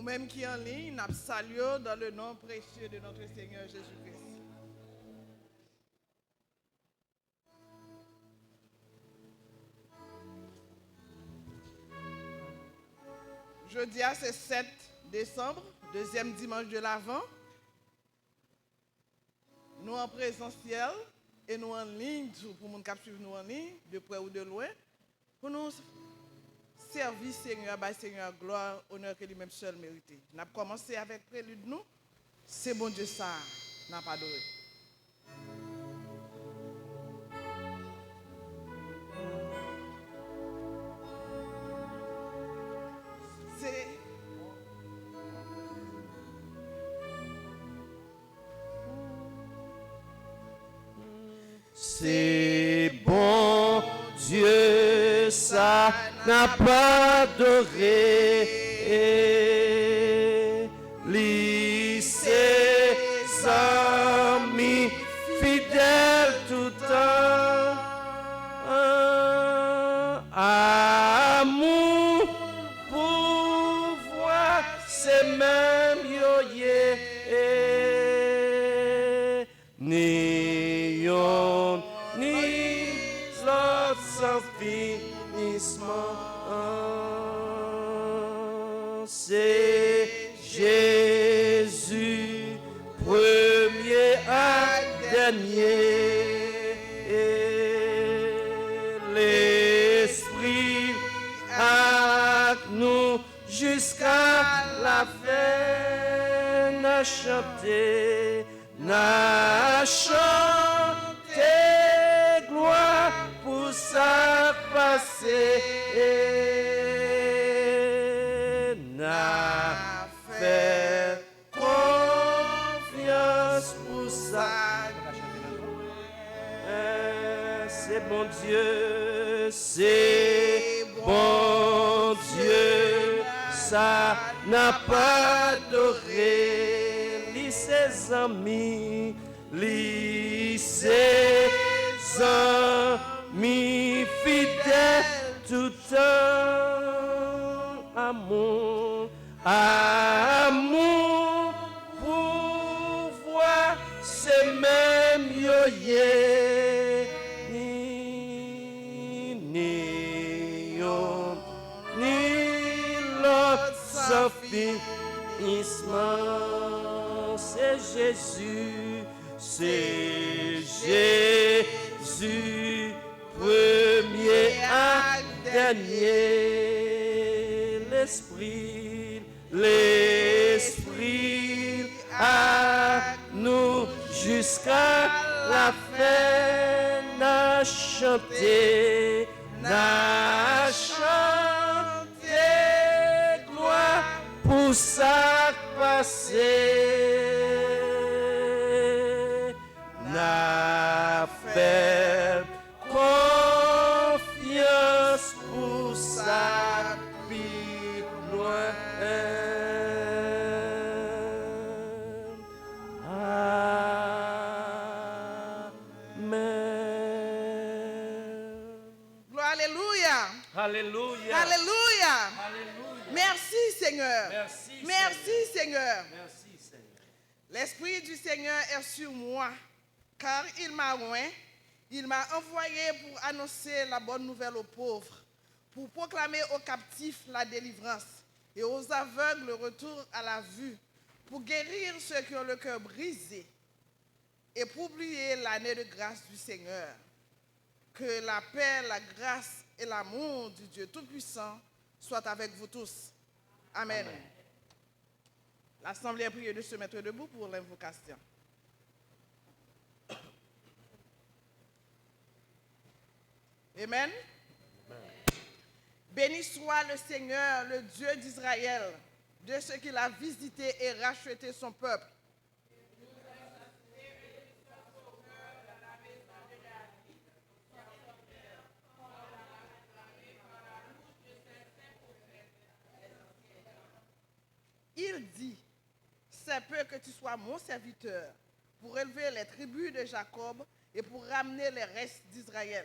Ou même qui en ligne, nous salué dans le nom précieux de notre Seigneur Jésus-Christ. Jeudi, c'est 7 décembre, deuxième dimanche de l'Avent. Nous en présentiel et nous en ligne, pour les gens qui suivent nous en ligne, de près ou de loin, pour nous servir Seigneur, Seigneur, gloire, honneur que lui-même seul mérité. Nous avons commencé avec prélude nous, c'est bon Dieu ça, n'a pas adoré. C'est bon Dieu, ça n'a pas adoré. Ses amis fidèles tout temps. Amour, pouvoir, c'est même yoye. Ni yon, ni l'autre sans finissement. C'est Jésus, premier à dernier. L'Esprit avec nous jusqu'à la fin. N'a chanté, n'a chanté gloire pour sa passé. N'a fait confiance pour ça. C'est bon Dieu, c'est bon Dieu, ça n'a pas adoré. Lis ses amis, lis ses amis fidèles tout temps. Amour, amour, pouvoir, c'est même yoye. Ni yon, ni l'autre sans finissement. C'est Jésus, c'est Jésus, premier à dernier. L'Esprit à nous jusqu'à la fin. N'a chanté, n'a chanté gloire pour sa passé. N'a fait confiance pour sa vie loin. Alléluia. Alléluia. Merci Seigneur. Merci Seigneur. Merci Seigneur. L'Esprit du Seigneur est sur moi, car il m'a oint. Il m'a envoyé pour annoncer la bonne nouvelle aux pauvres, pour proclamer aux captifs la délivrance et aux aveugles le retour à la vue, pour guérir ceux qui ont le cœur brisé et pour publier l'année de grâce du Seigneur. Que la paix, la grâce et l'amour du Dieu Tout-Puissant soient avec vous tous. Amen. Amen. L'Assemblée a prié de se mettre debout pour l'invocation. Amen. Amen. Béni soit le Seigneur, le Dieu d'Israël, de ce qu'il a visité et racheté son peuple. Il dit, c'est peu que tu sois mon serviteur pour élever les tribus de Jacob et pour ramener les restes d'Israël.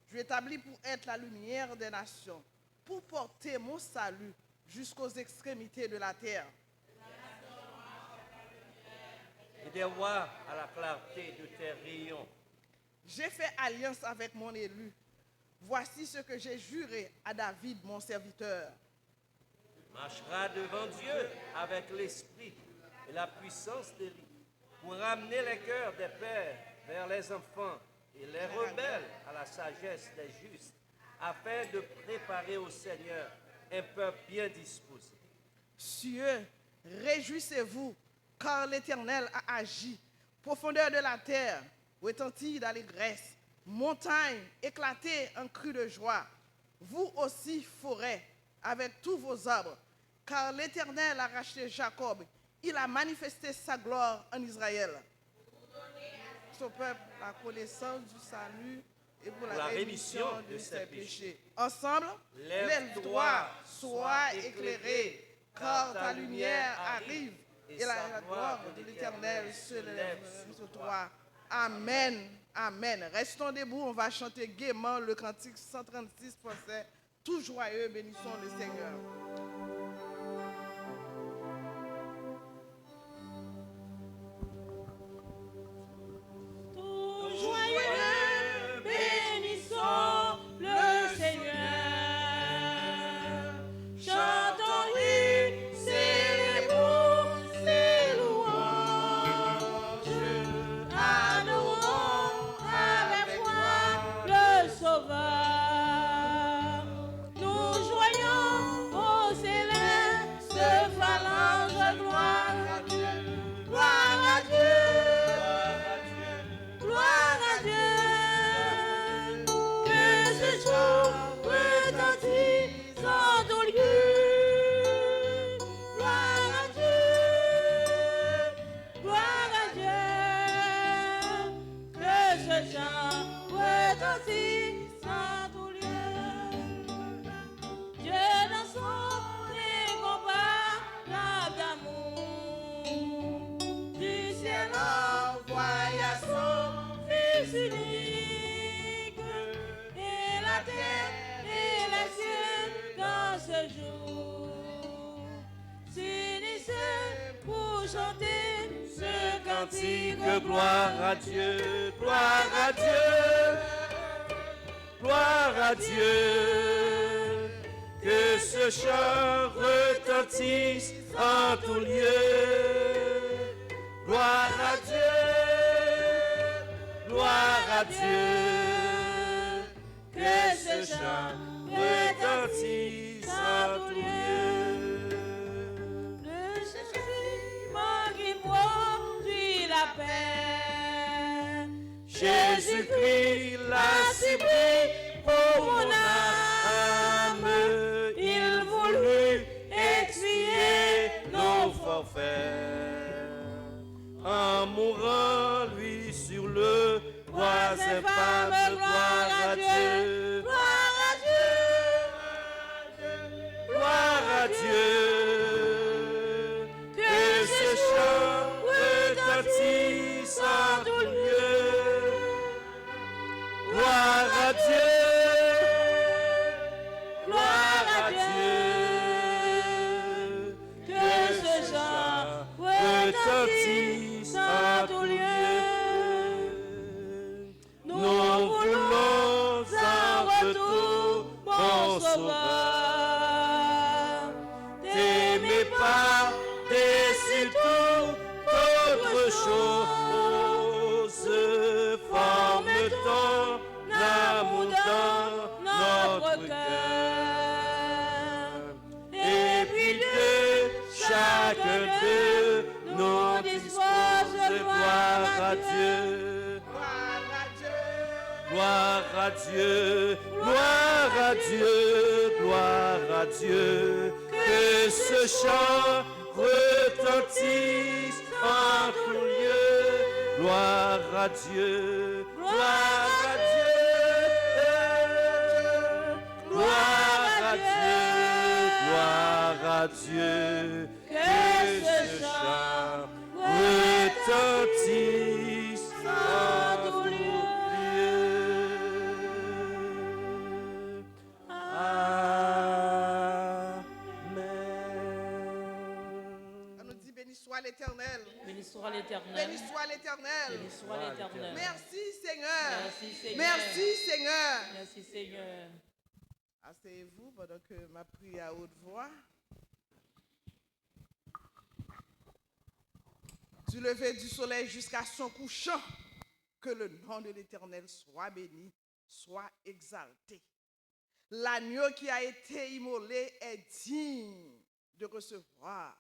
Je t'établis pour être la lumière des nations, pour porter mon salut jusqu'aux extrémités de la terre. Et des rois à la clarté de tes rayons. J'ai fait alliance avec mon élu. Voici ce que j'ai juré à David, mon serviteur. Marchera devant Dieu avec l'esprit et la puissance d'Élie pour ramener les cœurs des pères vers les enfants et les rebelles à la sagesse des justes, afin de préparer au Seigneur un peuple bien disposé. Cieux, réjouissez-vous, car l'Éternel a agi. Profondeur de la terre, retentit d'allégresse. Montagne, éclatez en cri de joie. Vous aussi, forêt, avec tous vos arbres, car l'Éternel a racheté Jacob. Il a manifesté sa gloire en Israël. Son peuple, la connaissance du salut et pour la rémission de ses péchés. Ensemble, lève-toi, sois éclairé, car ta lumière arrive et la gloire de l'Éternel se lève sur toi. Amen. Amen. Restons debout, on va chanter gaiement le cantique 136 français. Tout joyeux, bénissons le Seigneur. Joyeux, bénissons le Seigneur. Chantons-lui, célébrons ses louanges. Adorons avec foi le Sauveur. Nous joignons aux célestes phalanges. Gloire à Dieu. Gloire à Dieu. Gloire à Dieu, que ce jour retentisse en tout lieu. Gloire à Dieu, gloire à Dieu, que ce chant retentisse en tout lieu. Dieu dans son incomparable d'amour, du ciel envoya son Fils unique, et la terre et les cieux dans ce jour s'unissaient pour chanter ce cantique. Gloire à Dieu, gloire à Dieu, gloire à Dieu. Que ce chant retentisse en tout lieu. Gloire à Dieu, gloire à Dieu. Que ce chant retentisse en tout lieu. Le châtiment qui produit la paix. Jésus-Christ l'a subi pour mon âme. Il voulut expier nos forfaits. En mourant, lui, sur le bois infâme, gloire à Dieu. Gloire à Dieu. Gloire à Dieu. Que ce chant retentisse en tout lieu. Gloire à Dieu. Gloire à Dieu. Que ce chant retentisse en tout lieu. Nous voulons en retour, bon Sauveur, t'aimer pas dessus toute chose. Forme ton amour dans notre cœur. Et puis de chacun de nous dispose, gloire à Dieu. Gloire à Dieu, gloire à Dieu, gloire à Dieu. Que ce chant retentisse en tout lieu. Gloire à Dieu, gloire à Dieu. Gloire à Dieu, gloire à Dieu. Que ce chant retentisse en tout lieu. Amen. soit l'Éternel. Béni soit l'Éternel. Béni soit l'Éternel. Béni soit l'Éternel. Merci Seigneur. Merci Seigneur. Merci Seigneur. Merci Seigneur. Asseyez-vous pendant que ma prie à haute voix. Du lever du soleil jusqu'à son couchant, que le nom de l'Éternel soit béni, soit exalté. L'agneau qui a été immolé est digne de recevoir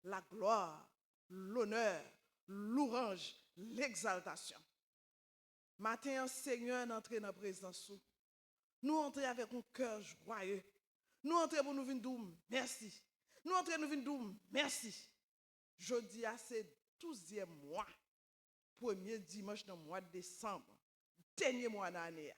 la gloire, l'honneur, l'ouange, l'exaltation. Matin, Seigneur, entrer dans la présence. Nous entrons avec un cœur joyeux. Nous entrons pour nous venir dire merci. Nous entrons nous venir dire merci. Jeudi, c'est 12e mois, premier dimanche dans le mois de décembre, dernier mois de l'année.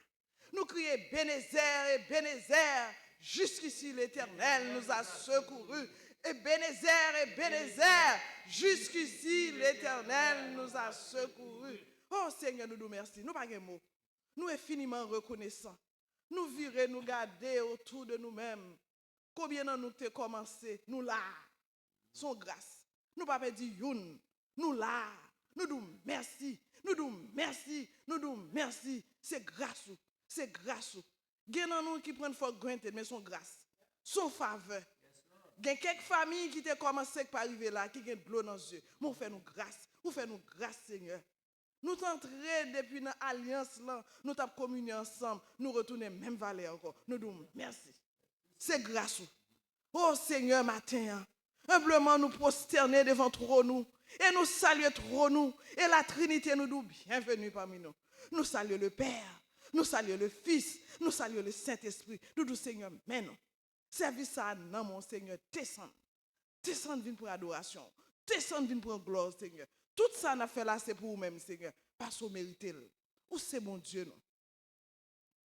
Nous crions Bénézer et Bénézer, jusqu'ici l'Éternel nous a secourus. Et Bénézer, jusqu'ici l'Éternel nous a secourus. Oh Seigneur, nous nous remercions. Nous n'avons pas de mots. Nous infiniment reconnaissants. Nous virer, nous garder autour de nous-mêmes. Combien de nous avons commencé? Nous là. Son grâce. Nous ne pouvons pas dire youn. Nous là. Nous disons merci. Nous disons merci. Nous disons merci. C'est grâce. C'est grâce. Il y a nous qui prennent for granted, mais son grâce. Son faveur. Il y a quelques familles qui ont commencé par arriver là, qui ont de l'eau dans les yeux. Mais on fait nous grâce. On fait nous grâce, Seigneur. Nous t'entrons depuis notre alliance là, nous t'avons communié ensemble, nous retournons même vallée encore. Nous disons merci. C'est grâce. Oh Seigneur, matin, humblement nous prosterner devant trop nous et nous saluer trop nous. Et la Trinité nous dit bienvenue parmi nous. Nous saluons le Père, nous saluons le Fils, nous saluons le Saint-Esprit. Nous disons Seigneur, mais non. Service à non, mon Seigneur, descend. Descend, viens pour adoration. Descend, viens pour gloire, Seigneur. Tout ça n'a fait là, c'est pour vous-même, Seigneur. Parce que vous méritez. Ou c'est bon Dieu, non?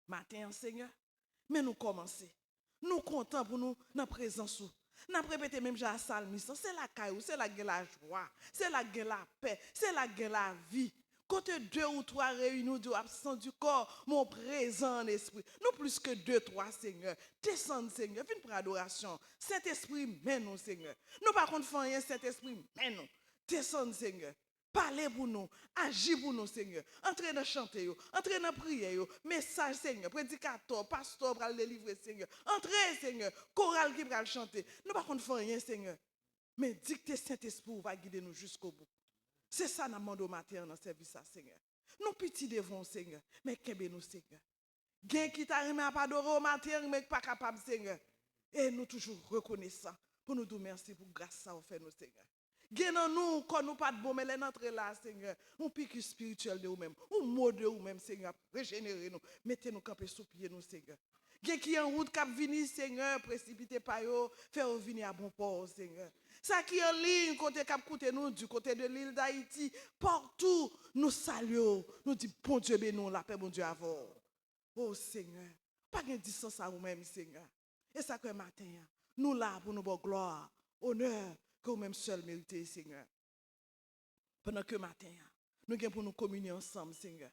Matin, Seigneur, mais nous commençons. Nous comptons pour nous dans la présence. Nous avons répété même à Salmiste. C'est la caillou, c'est la gueule la joie, c'est la gueule la paix, c'est la gueule la vie. Quand 2 ou 3 réunis, Dieu absent du corps, mon présent en esprit. Nous plus que 2, 3, Seigneur. Descends, Seigneur. Viens pour adoration. Saint-Esprit, mène-nous, Seigneur. Nous par contre, faisons rien, Saint-Esprit, mène-nous. Descends, Seigneur. Parlez pour nous. Agis pour nous, Seigneur. Entrez dans chanter, entrez dans prier. Message, Seigneur. Prédicateur, pasteur, pour le délivrer, Seigneur. Entrez, Seigneur. Chorale qui va le chanter. Nous par contre, faisons rien, Seigneur. Mais dictez Saint-Esprit va guider nous jusqu'au bout. C'est ça nous demandons au matin dans le service, Seigneur. Nous petits devons, Seigneur, mais qu'est-ce nous, Seigneur? Gain qui t'a remis à pas adorer au matin, mais pas capable, Seigneur. Et nous toujours reconnaissants pour nous dire merci pour grâce ça on fait nous, Seigneur. Gain dans nous, quand nous pas de bon, mais les notre là, Seigneur, un pique spirituel de nous-mêmes, un mot de nous-mêmes, Seigneur, régénérer nous, mettez-nous camper sous pied nous, Seigneur. Gain qui en route cap venir, Seigneur, précipitez pas yo, faire venir à bon port, Seigneur. Ça qui est en ligne, côté cap côté nous, du côté de l'île d'Haïti, partout, nous saluons, nous disons, bon Dieu, bénis la paix, bon Dieu, avant. Oh Seigneur, pas de distance à vous-même, Seigneur. Et ça que matin, nous là pour nous bonne gloire, honneur, que vous-même seul méritez, Seigneur. Pendant que matin, nous avons pour nous communier ensemble, Seigneur.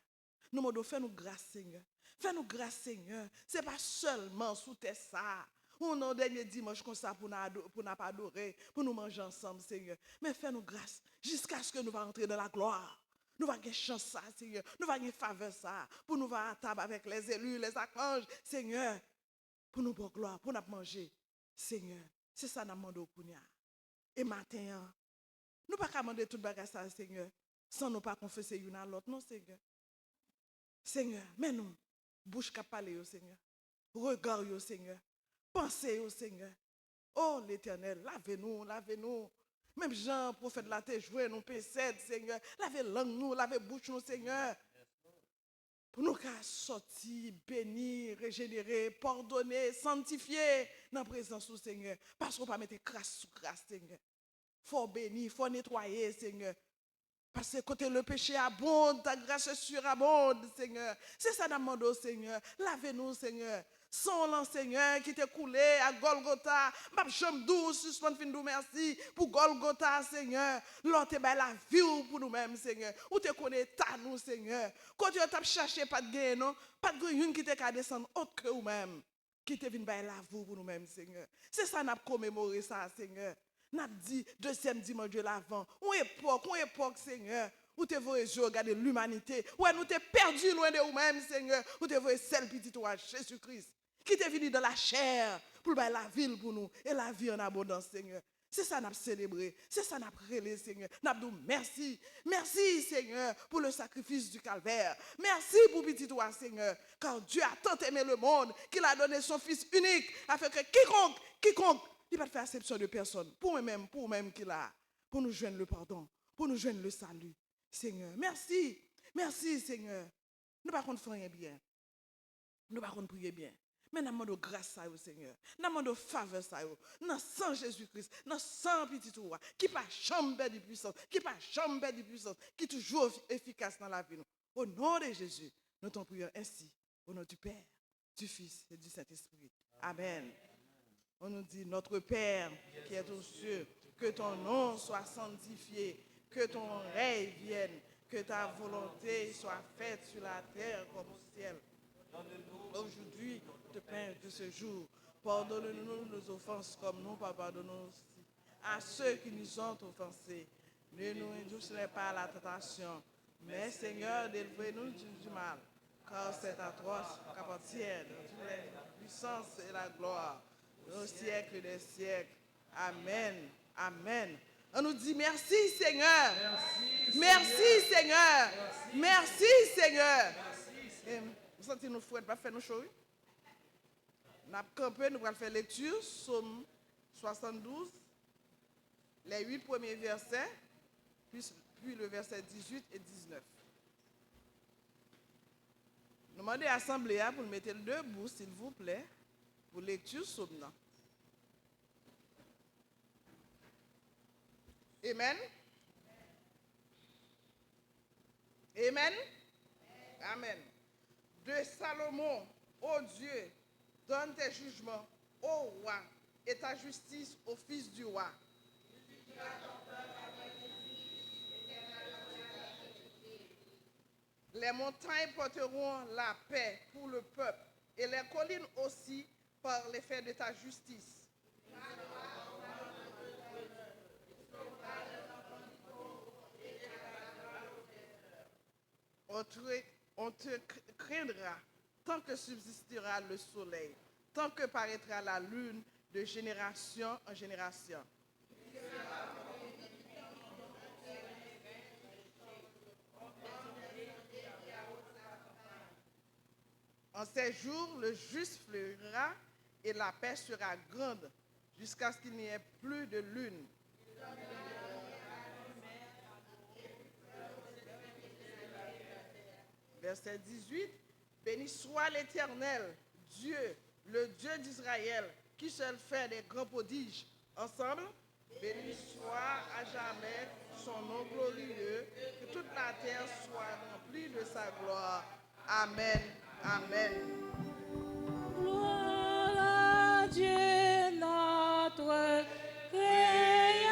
Nous demandons, fais-nous grâce, Seigneur. Fais-nous grâce, Seigneur. Ce n'est pas seulement sous tes ça. On a un dernier dimanche comme ça pour nous pas adorer, pour nous manger ensemble, Seigneur. Mais fais-nous grâce jusqu'à ce que nous allons entrer dans la gloire. Nous allons avoir chance ça, Seigneur. Nous allons avoir faveur ça. Pour nous aller à table avec les élus, les archanges, Seigneur. Pour nous pour gloire, pour nous manger, Seigneur. C'est ça que nous demandons pour nous. Et matin, nous ne pouvons pas demander tout le bagage ça, Seigneur, sans nous pas confesser une à l'autre, non, Seigneur. Seigneur, mais nous, bouche qui parle, Seigneur. Regard, Seigneur. Pensez au Seigneur. Oh l'Éternel, lavez-nous, lavez-nous. Même Jean, prophète de la terre, jouez nous pécède, Seigneur. Lavez langue nous, lavez bouche nous, Seigneur. Pour nous sortir, bénir, régénérer, pardonner, sanctifier dans la présence du Seigneur. Parce qu'on ne peut pas mettre crasse sous crasse, Seigneur. Il faut bénir, il faut nettoyer, Seigneur. Parce que côté le péché abonde, ta grâce surabonde, Seigneur. C'est ça que nous demandons, Seigneur. Lavez-nous, Seigneur. Son Seigneur qui t'est coulé à Golgotha. Ma jambe douce, suspend fin de merci pour Golgotha, Seigneur. L'autre est la vie pour nous-mêmes, Seigneur. Ou te connais ta nous, Seigneur. Quand tu as cherché pas de gain, non? Pas de gain qui t'est descendre autre que vous-même. Qui te vient la vie pour nous-mêmes, Seigneur. C'est ça qu'on a commémoré ça, Seigneur. N'a dit deuxième dimanche de l'Avent, une époque, Seigneur, où tu veux regarder l'humanité, où nous t'es perdu loin de nous-mêmes, Seigneur, où tu veux celle petit toi, Jésus-Christ, qui t'est venu dans la chair pour faire la ville pour nous et la vie en abondance, Seigneur. C'est ça qu'on a célébré, c'est ça qu'on a prélé, Seigneur. Nous avons dit merci, merci, Seigneur, pour le sacrifice du calvaire. Merci pour petit toi, Seigneur, car Dieu a tant aimé le monde qu'il a donné son Fils unique, afin que quiconque, il ne va pas faire exception de personne, pour nous-mêmes qu'il a, pour nous joindre le pardon, pour nous joindre le salut. Seigneur, merci, merci, Seigneur. Nous ne pouvons pas faire rien bien, nous ne pouvons pas prier bien. Mais nous demandons grâce à vous, Seigneur. Nous demandons faveur à vous. Nous sang Jésus-Christ, nous sang petit roi, qui pas chambre de puissance, qui toujours efficace dans la vie. Au nom de Jésus, nous t'en prions ainsi. Au nom du Père, du Fils et du Saint-Esprit. Amen. On nous dit, notre Père qui est aux cieux, que ton nom soit sanctifié, que ton règne vienne, que ta volonté soit faite sur la terre comme au ciel. Aujourd'hui, le pain de ce jour, pardonne-nous nos offenses comme nous pardonnons aussi à ceux qui nous ont offensés. Ne nous induisez pas à la tentation, mais Seigneur, délivrez-nous du mal, car c'est à toi qu'appartiennent la puissance et la gloire, au siècle des siècles. Amen. Amen. On nous dit merci Seigneur. Merci Seigneur. Merci Seigneur. Vous sentez nous fouettes, pas faire nous chaud? Nous avons campé, nous allons faire lecture, Psaume 72, les 8 premiers versets, puis le verset 18 et 19. Nous demandons à l'Assemblée pour nous mettre debout, s'il vous plaît, pour lecture Psaume. Amen. Amen. Amen. De Salomon, ô Dieu, donne tes jugements au roi et ta justice au fils du roi. Les montagnes porteront la paix pour le peuple et les collines aussi par l'effet de ta justice. On te craindra tant que subsistera le soleil, tant que paraîtra la lune de génération en génération. En ces jours, le juste fleurira et la paix sera grande jusqu'à ce qu'il n'y ait plus de lune. Verset 18, béni soit l'Éternel, Dieu, le Dieu d'Israël, qui seul fait des grands prodiges. Ensemble, béni soit à jamais son nom glorieux, que toute la terre soit remplie de sa gloire. Amen. Amen. Gloire à Dieu, notre Créateur.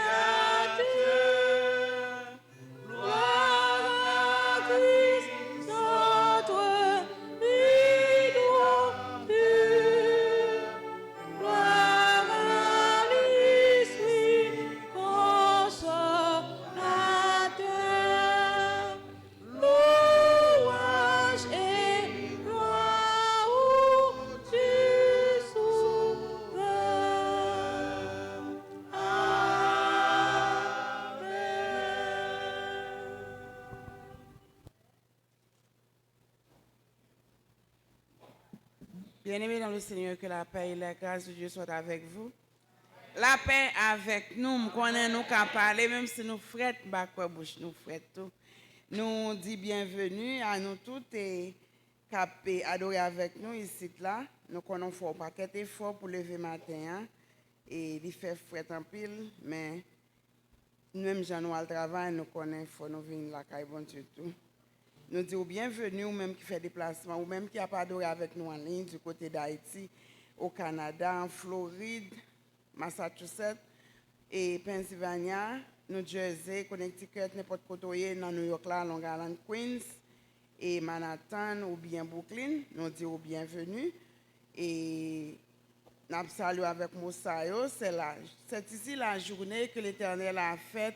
Bien-aimés dans le Seigneur, que la paix et la grâce de Dieu soient avec vous. La paix avec nous, nous connaissons nous qu'à parler, même si nous frettons, quoi bouche nous frettons. Nous dit bienvenue à nous toutes et qui adorer avec nous ici là. Nous connaissons pas paquet effort pour lever matin et il fait fret en pile, mais nous-mêmes gens nous al travail, nous connaissons faut nous venir la caille bon tout. Nous disons bienvenue, ou même qui fait déplacement, ou même qui a pas adoré avec nous en ligne du côté d'Haïti, au Canada, en Floride, Massachusetts et Pennsylvania, New Jersey, Connecticut, n'importe côté dans New York, là, Long Island, Queens et Manhattan ou bien Brooklyn. Nous disons bienvenue. Et Nous saluons avec Moussaïo, c'est ici la journée que l'Éternel a faite,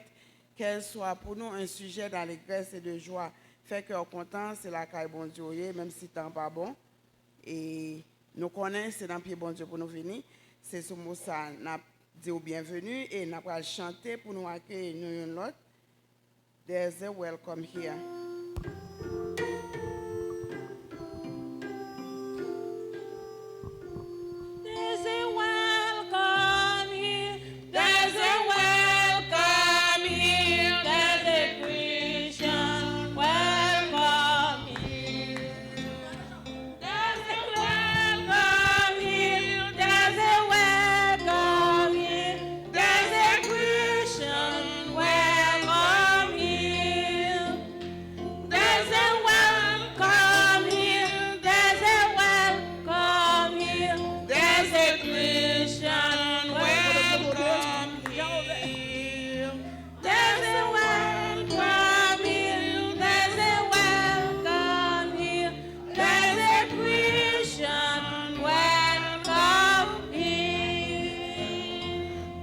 qu'elle soit pour nous un sujet d'allégresse et de joie. Fait cœur content, c'est la caille bon Dieu, même si temps pas bon. Et nous connaissons, c'est dans le pied bon Dieu pour nous venir. C'est ce mot ça, nous dit bienvenue et nous allons chanter pour nous accueillir nous une autre. There's a welcome here. There's a welcome here. There's a welcome here. There's a Christian welcome here. There's a welcome here. There's a welcome here. There's a Christian welcome here. There's a welcome here. There's a welcome here. There's a Christian welcome here. There's a welcome here. There's a welcome here. There's a Christian welcome here.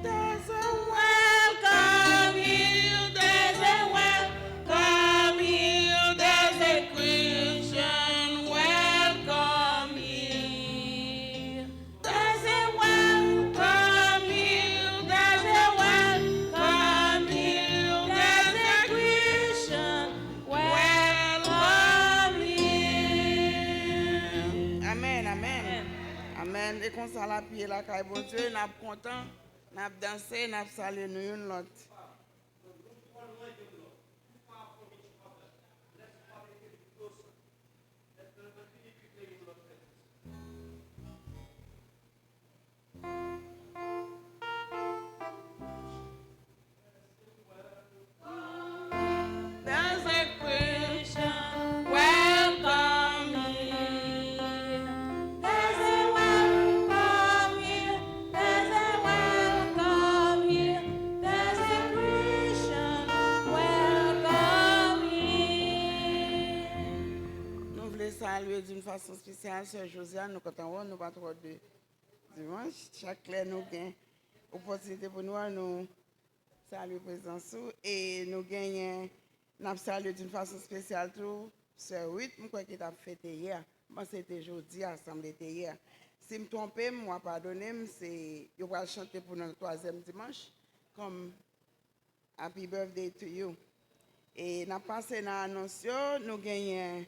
There's a welcome here. There's a welcome here. There's a Christian welcome here. There's a welcome here. There's a welcome here. There's a Christian welcome here. Amen, amen. Amen. Et qu'on s'en la pied la caille bon Dieu, nous sommes contents, nous avons dansé, nous avons salué nous une l'autre. There's a Christian welcome here. There's a welcome here. There's a welcome here. There's a Christian welcome here. Nous voulons saluer d'une façon spéciale Sœur Josiane, nous comptons, nous pas trop de dimanche. Chaque clair nous gagne opportunité pour nous saluer présence et nous gagnons, nous saluons d'une façon spéciale tout Sœur 8, je crois qu'il a fêté hier. Moi c'était jeudi, assemblée était hier. Si je me trompe, moi pardonnez, c'est je vais chanter pour notre troisième dimanche comme Happy Birthday to you. Et nous passé dans l'annonce, nous gagnons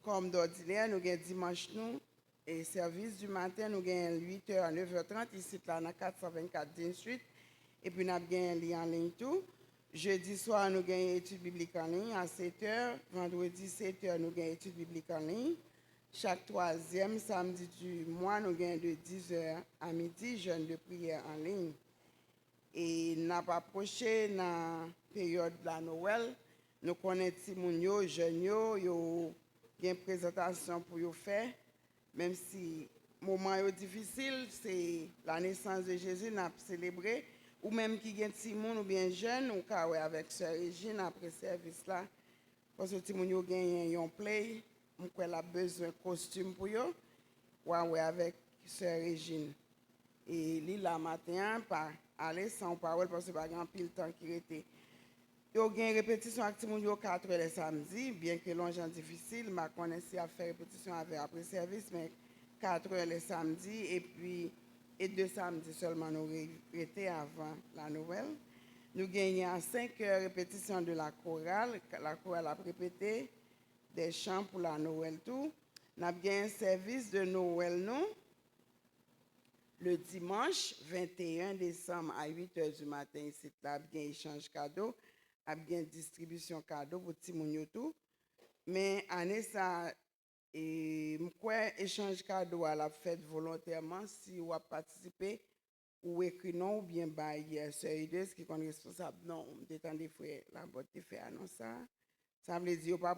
comme d'ordinaire, nous gagnons dimanche nous, et service du matin, nous gagnons 8h à 9h30, ici là, dans 424 Dean Street, et puis nous gagnons un lien en ligne tout. Jeudi soir, nous gagnons études bibliques en ligne à 7h, vendredi 7h, nous gagnons études bibliques en ligne. Chaque troisième samedi du mois, nous gagnons de 10h à midi, jeûne de prière en ligne. Et nous avons approché dans la période de la Noël. Nous connaissons les gens, les jeunes, ils ont une présentation pour faire. Même si le moment est difficile, c'est la naissance de Jésus, nous avons célébré. Ou même qui ont des gens ou bien jeunes, ou avec Sœur Régine après service là. Parce que les gens ont un play, ils ont besoin de costume pour eux. Ou avec Sœur Régine. Et là, matin, pas aller sans parole parce que pas grand pile temps qui était. Il y a une répétition avec les gens 4 heures le samedi, bien que l'on difficile, je connaissais à faire répétition après service, mais 4 heures le samedi et puis 2 samedis seulement nous étions avant la Noël. Nous gagnons à 5 heures répétition de la chorale a répété des chants pour la Noël tout. Nous avons gagné un service de Noël nous. Le dimanche 21 décembre à 8h du matin, ici, là, il y a un échange cadeau, il y a une distribution cadeau pour tout le monde. Mais année ça, échange cadeau à la fête volontairement, si vous participez, ou écrit non, ou bien bail, Sœur qui est responsable, non, détendez frère, la botte fait annonce ça. Ça veut dire, pas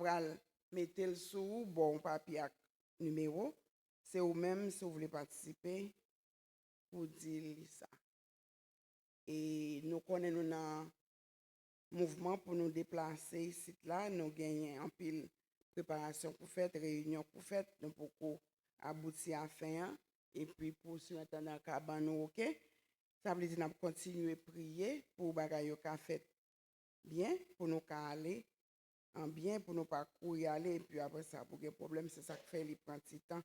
mettre le sous, bon papier numéro, c'est vous-même si vous voulez participer. Pour dire ça. Et nous connaissons un mouvement pour nous déplacer ici là, nous gagnons en pile préparation pour faire, réunion pour faire, nous pouvons aboutir à fin. et puis pour sur internet cabane OK. Ça veut dire n'a continuer prier pour bagaille yo ka fait bien pour nous ka aller en bien pour nous pas courir aller et puis après ça pour que problème c'est ça qui fait il prend petit temps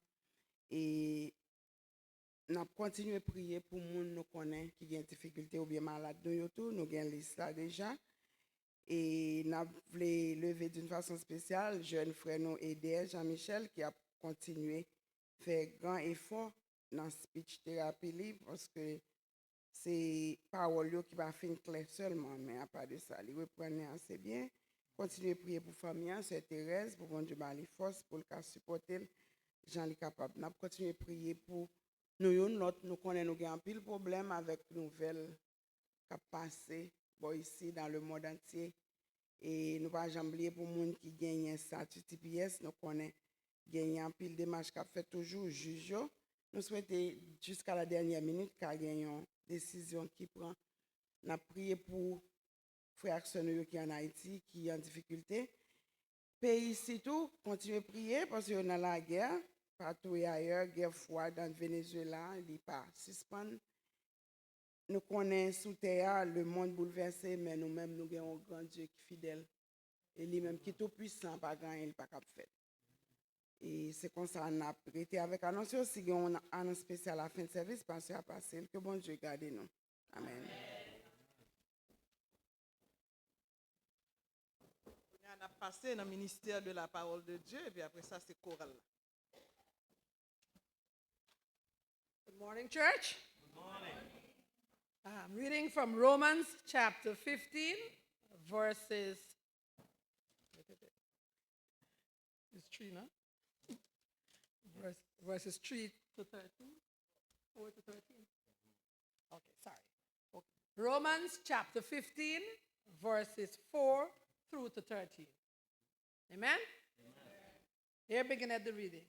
et n'a continuer prier pour moun nous connaît qui a difficulté ou bien malade nous tout nous gain liste là déjà et n'a voulu lever d'une façon spéciale jeune frère nous aider Jean-Michel qui a continué faire grand effort dans speech thérapie libre parce que c'est parole qui va finir clair seulement mais à part de ça il reprenait assez bien continuer prier pour famille c'est Thérèse pour bon Dieu les forces pour le cas supporter Jean li capable n'a continuer prier pour nous connaît nous avons un pile problème avec nouvelles qui passé bon ici dans le monde entier et nous pas jamais oublier pour monde qui gagne statut TPS nous connaît gagner un pile démarche qu'a fait toujours juge nous souhaitons jusqu'à la dernière minute qu'a gagné une décision qui prend n'a prié pour frères sœurs qui en Haïti qui en difficulté pays ici tout continuer à prier parce que dans la guerre partout et ailleurs guerre froide dans le Venezuela il pas suspend nous connaissons sous terre le monde bouleversé mais nous-mêmes nous avons un grand Dieu qui est fidèle et lui-même qui est tout puissant pas grand il pas capable faire et c'est comme ça on a été avec annonce aussi on a annonce spécial à la fin de service parce que a passé que bon Dieu garde nous amen. On a passé dans le ministère de la parole de Dieu et puis après ça c'est chorale. Good morning, church. Good morning. I'm reading from Romans chapter 15, verses. It's 3, no? Verses 3 to 13. 4 to 13. Okay, sorry. Okay. Romans chapter 15, verses 4 through to 13. Amen? Amen. Here beginneth the reading.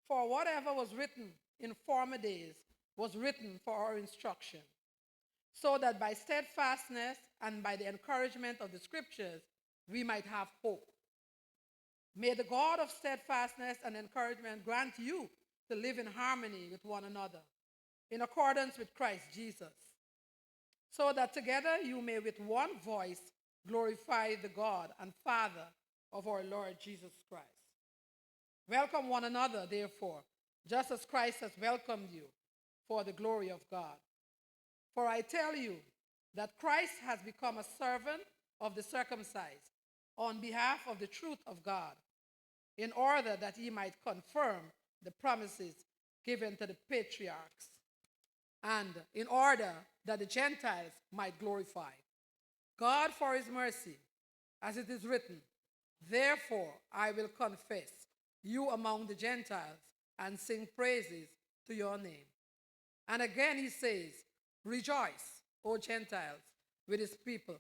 For whatever was written in former days was written for our instruction, so that by steadfastness and by the encouragement of the scriptures we might have hope. May the God of steadfastness and encouragement grant you to live in harmony with one another, in accordance with Christ Jesus, so that together you may with one voice glorify the God and Father of our Lord Jesus Christ. Welcome one another, therefore, just as Christ has welcomed you, for the glory of God. For I tell you that Christ has become a servant of the circumcised on behalf of the truth of God, in order that he might confirm the promises given to the patriarchs, and in order that the Gentiles might glorify God for his mercy, as it is written, therefore I will confess you among the Gentiles and sing praises to your name. And again he says, rejoice, O Gentiles, with his people.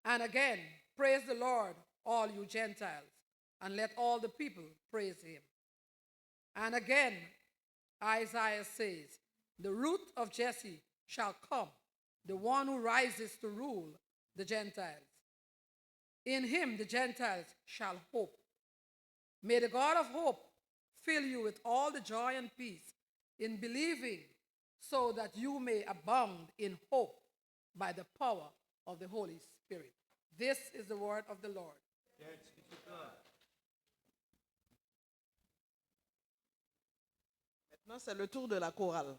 And again, praise the Lord, all you Gentiles, and let all the people praise him. And again, Isaiah says, the root of Jesse shall come, the one who rises to rule the Gentiles. In him the Gentiles shall hope. May the God of hope fill you with all the joy and peace in believing, so that you may abound in hope by the power of the Holy Spirit. This is the word of the Lord. Maintenant, c'est le tour de la chorale.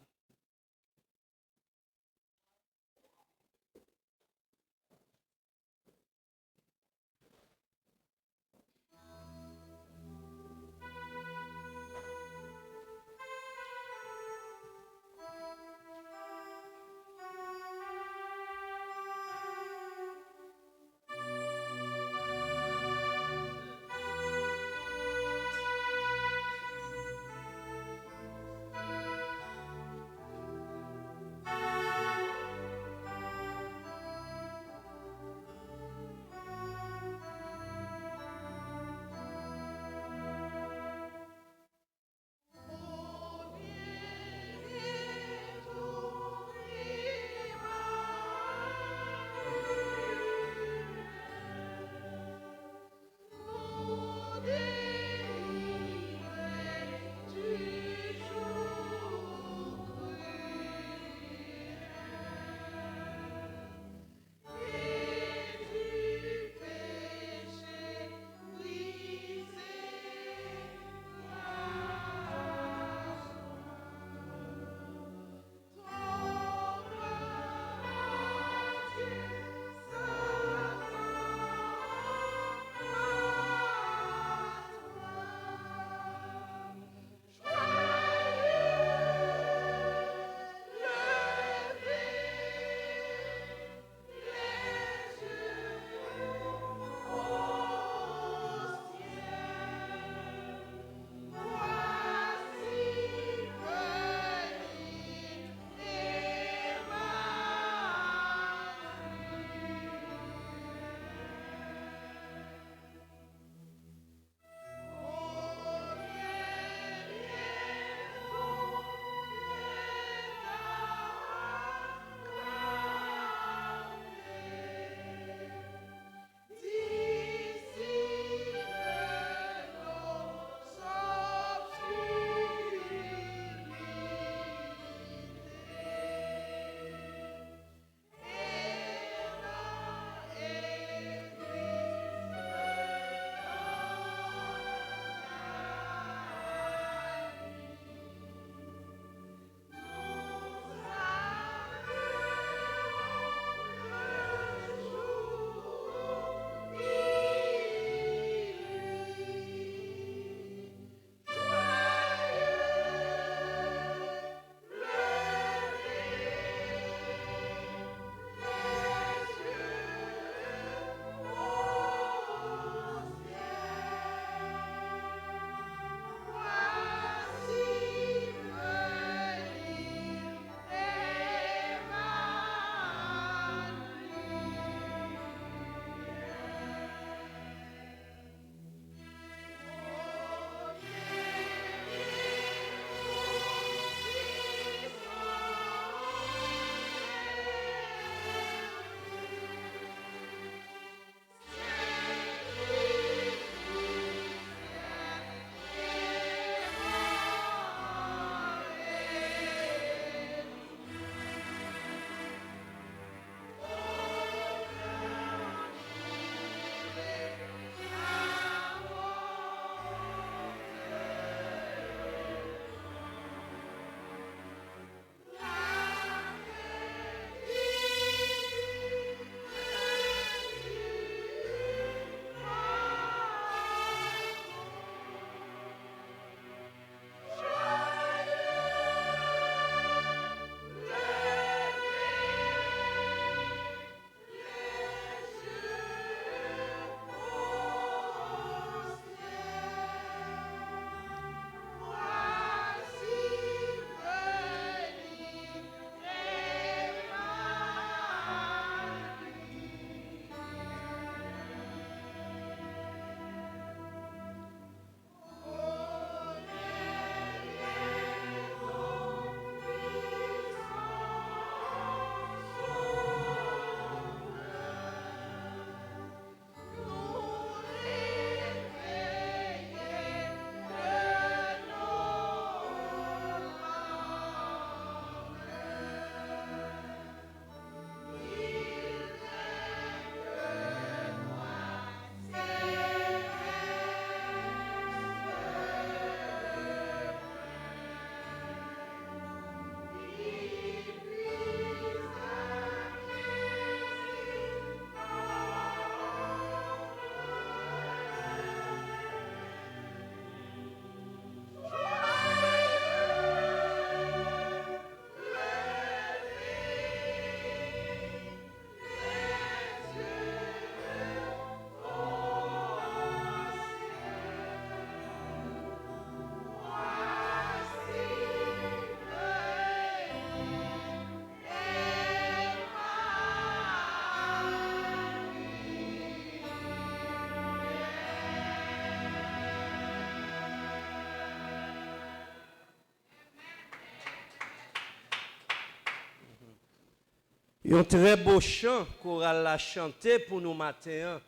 Un très beau chant choral a chanté pour nous matin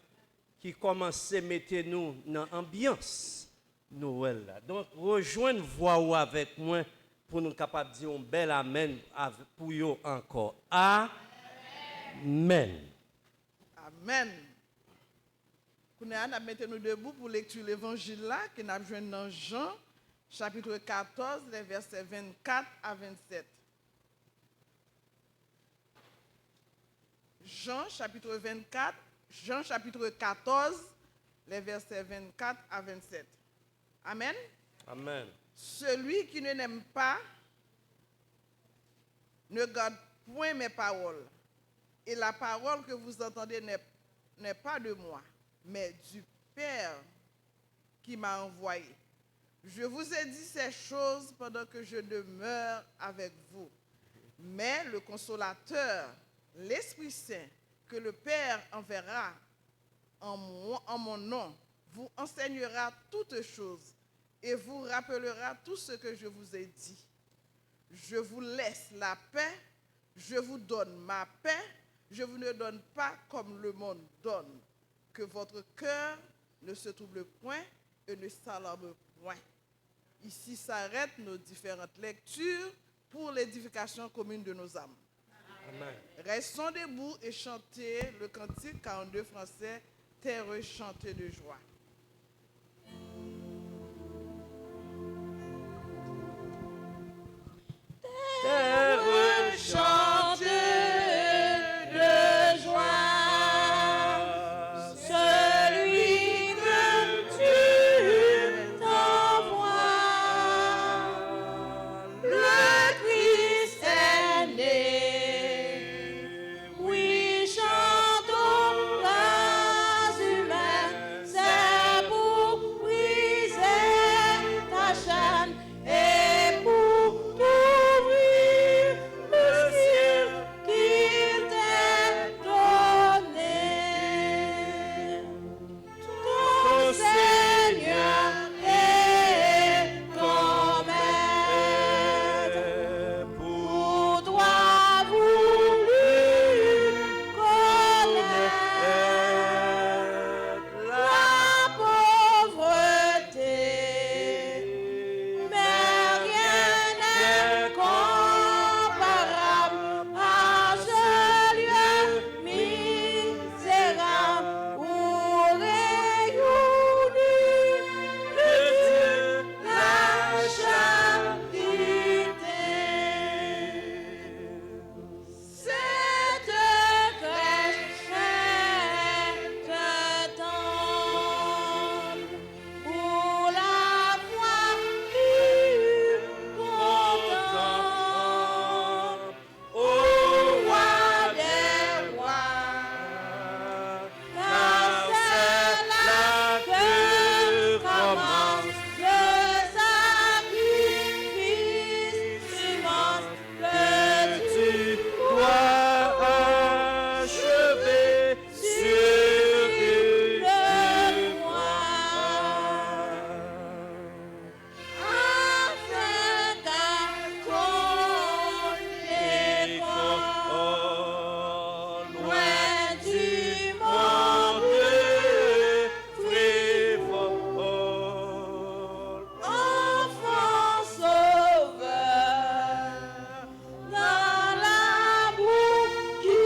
qui commence à mettre nous dans l'ambiance Noël. Là. Donc, rejoignez voix ou avec moi pour nous capables de dire un bel amen pour vous encore. Amen. Amen. Nous mettons nous debout pour lecture l'évangile là, que nous avons joué dans Jean, chapitre 14, les versets 24 à 27. Jean, chapitre 14, les versets 24 à 27. Amen. Amen. Celui qui ne n'aime pas ne garde point mes paroles. Et la parole que vous entendez n'est pas de moi, mais du Père qui m'a envoyé. Je vous ai dit ces choses pendant que je demeure avec vous. Mais le consolateur, l'Esprit Saint, que le Père enverra en mon nom, vous enseignera toutes choses et vous rappellera tout ce que je vous ai dit. Je vous laisse la paix, je vous donne ma paix, je vous ne donne pas comme le monde donne. Que votre cœur ne se trouble point et ne s'alarme point. Ici s'arrêtent nos différentes lectures pour l'édification commune de nos âmes. Amen. Restons debout et chantez le cantique 42 français, terre chantée de joie. Terre chantée de joie, celui que tu t'envoies, le Christ est né. Oui, chantons la humaine, c'est pour briser ta chaîne et pour t'ouvrir le ciel qu'il t'est donné. Ton Seigneur est ton maître, pour toi voulu connaître la pauvreté, mais rien n'est comparable à ce lieu misérable où réunit le Dieu la charité. Cette crèche est tendre pour la foi qui contemple au roi des rois, car c'est là que commence le sacrifice immense que tu Dois achever sur une afin qu'à ton école, loin du monde frivole, enfant sauveur, dans l'amour qui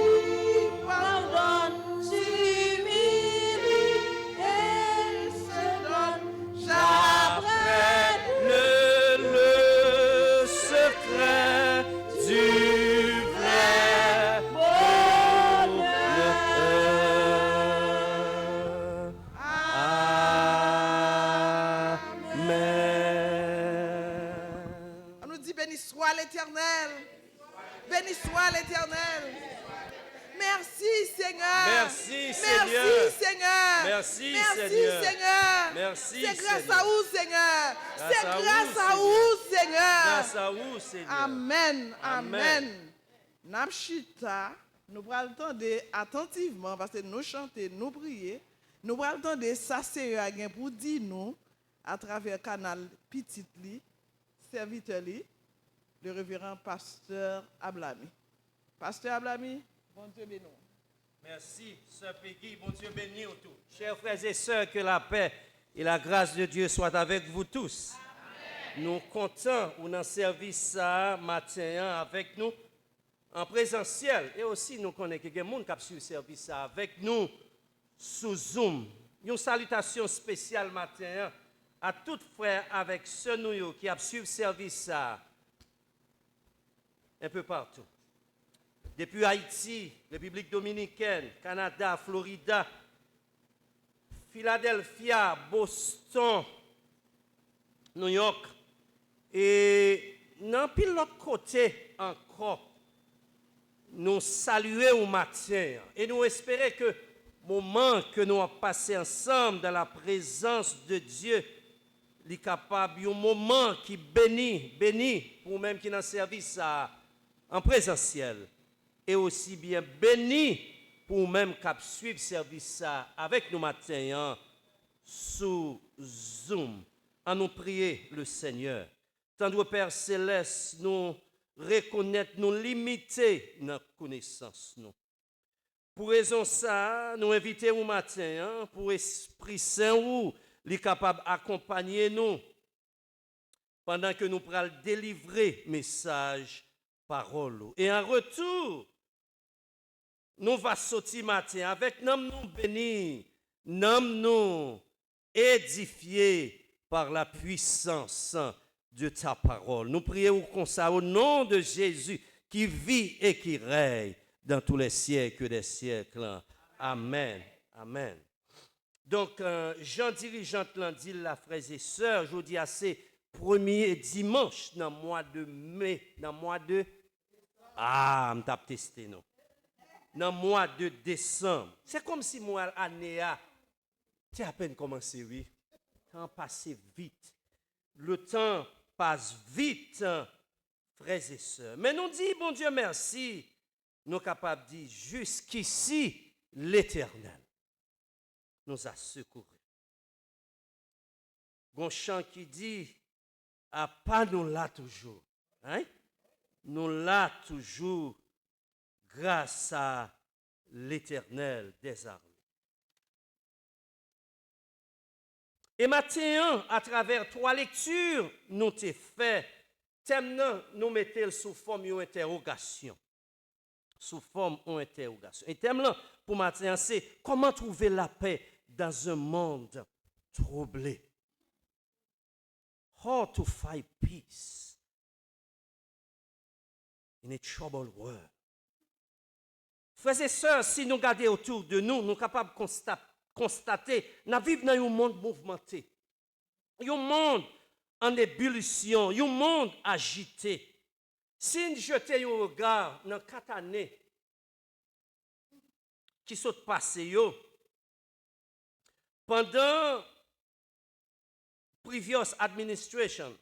pardonne, s'humilie et se donne. J'apprends le secret du vrai bonheur. On nous dit béni soit l'Éternel. Béni soit l'Éternel. Merci Seigneur. Merci, Seigneur. Merci Seigneur. Merci, Merci Seigneur. Seigneur. Merci, C'est grâce Seigneur. à vous Seigneur. Grâce C'est à vous, grâce à Seigneur. vous Seigneur. Grâce à vous, Seigneur. Amen. Amen. Amen. Namchita, nous prenons le temps de attentivement parce que nous chanter, nous prier. Nous prenons le temps de s'asseoir pour dire nous à travers le canal Petit Li, serviteur li, le révérend pasteur Ablami. Pasteur Ablami, Bon Dieu bénisse. Merci, Sœur Peggy. Bon Dieu bénisse vous tous. Chers frères et sœurs, que la paix et la grâce de Dieu soient avec vous tous. Amen. Nous comptons ou dans le service ça matin avec nous en présentiel. Et aussi, nous connaissons que des gens qui ont suivi le service ça avec nous sous Zoom. Une salutation spéciale matin à tous frères avec ceux nous qui ont suivi le service ça un peu partout. Depuis Haïti, République dominicaine, Canada, Florida, Philadelphia, Boston, New York, et dans pile l'autre côté encore, nous saluons au matin et nous espérons que le moment que nous avons passé ensemble dans la présence de Dieu, il est capable, un moment qui béni pour même qui dans le service en présentiel. Et aussi bien béni pour même qu'à suivre service avec nous matin sous Zoom. À nous prier le Seigneur. Tendre Père Céleste, nous reconnaître, nous limiter notre connaissance. Nous. Pour raison ça, nous inviter au matin pour Esprit Saint ou les capable d'accompagner nous pendant que nous pourrons délivrer message, parole. Et en retour, nous va sortir matin avec nous bénis, nous édifiés par la puissance de ta parole. Nous prions comme ça au nom de Jésus qui vit et qui règne dans tous les siècles des siècles. Amen. Amen. Donc, Jean dirigeante lundi, la frères et sœurs, je dis à ces premiers dimanches dans le mois de mai, dans le mois de... Ah, je t'ai testé, non? Dans le mois de décembre. C'est comme si moi, l'année a à peine commencé, oui. Le temps passe vite. Le temps passe vite, frères et sœurs. Mais nous disons, bon Dieu, merci. Nous sommes capables de dire, jusqu'ici, l'Éternel nous a secourus. Un chant qui dit, à pas nous là toujours. Hein? Nous là toujours grâce à l'Éternel des armées. Et maintenant, à travers 3 lectures, nous t'ai fait, thème nous mettons sous forme d'interrogation. Sous forme d'interrogation. Et thème là, pour maintenant, c'est comment trouver la paix dans un monde troublé. How to find peace in a troubled world. Frères et sœurs, si nous regardons autour de nous, nous sommes capables de constater, nous vivons dans un monde mouvementé, un monde en ébullition, un monde agité. Si nous jetons un regard dans 4 années qui sont passées, pendant previous administration,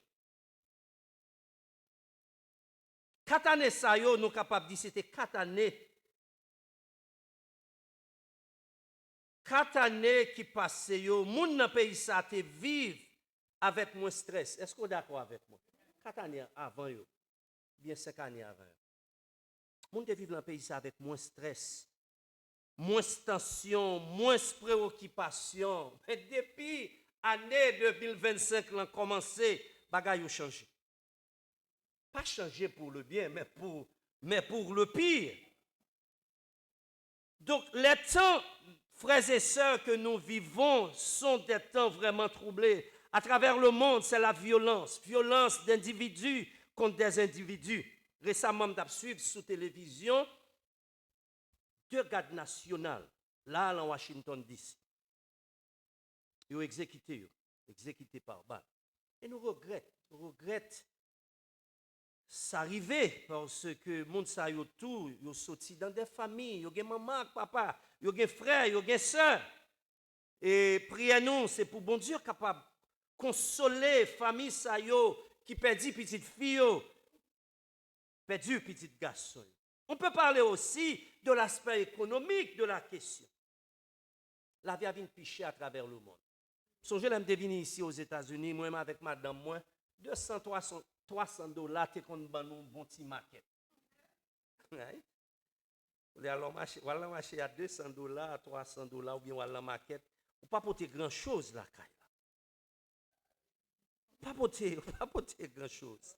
4 années, ça, nous sommes capables de dire que c'était 4 années. 4 années qui passent, les gens dans le pays ça te vivent avec moins stress. Est-ce que vous êtes d'accord avec moi? 4 années avant, bien 5 années avant. Les gens vivent dans le pays ça avec moins stress, moins tension, moins préoccupation. Mais depuis l'année 2025, l'an commencé, les bagages ont changé. Pas changé pour le bien, mais pour le pire. Donc, les temps, frères et sœurs, que nous vivons sont des temps vraiment troublés. À travers le monde, c'est la violence. Violence d'individus contre des individus. Récemment, je suivi sur télévision 2 gardes nationaux, là, en Washington, D.C. Ils ont exécuté par balle. Et nous regrettons ça arrivait parce que les gens sont autour, ils sont sortis dans des familles, ils ont maman, papa, ils ont frère, ils ont soeur. Et priez-nous, c'est pour bon Dieu capable de consoler les familles qui perdent petites filles, perdent petites garçons. On peut parler aussi de l'aspect économique de la question. La vie a vient picher à travers le monde. Songez, je me venu ici aux États-Unis, moi-même avec madame, moi, 200, 300 $, t'es qu'on ban nous bon petit maquette. Vous allez marcher à $200, $300, ou bien vous allez la maquette. Vous ne pas porter grand-chose là, Kaya. Pas porter grand-chose.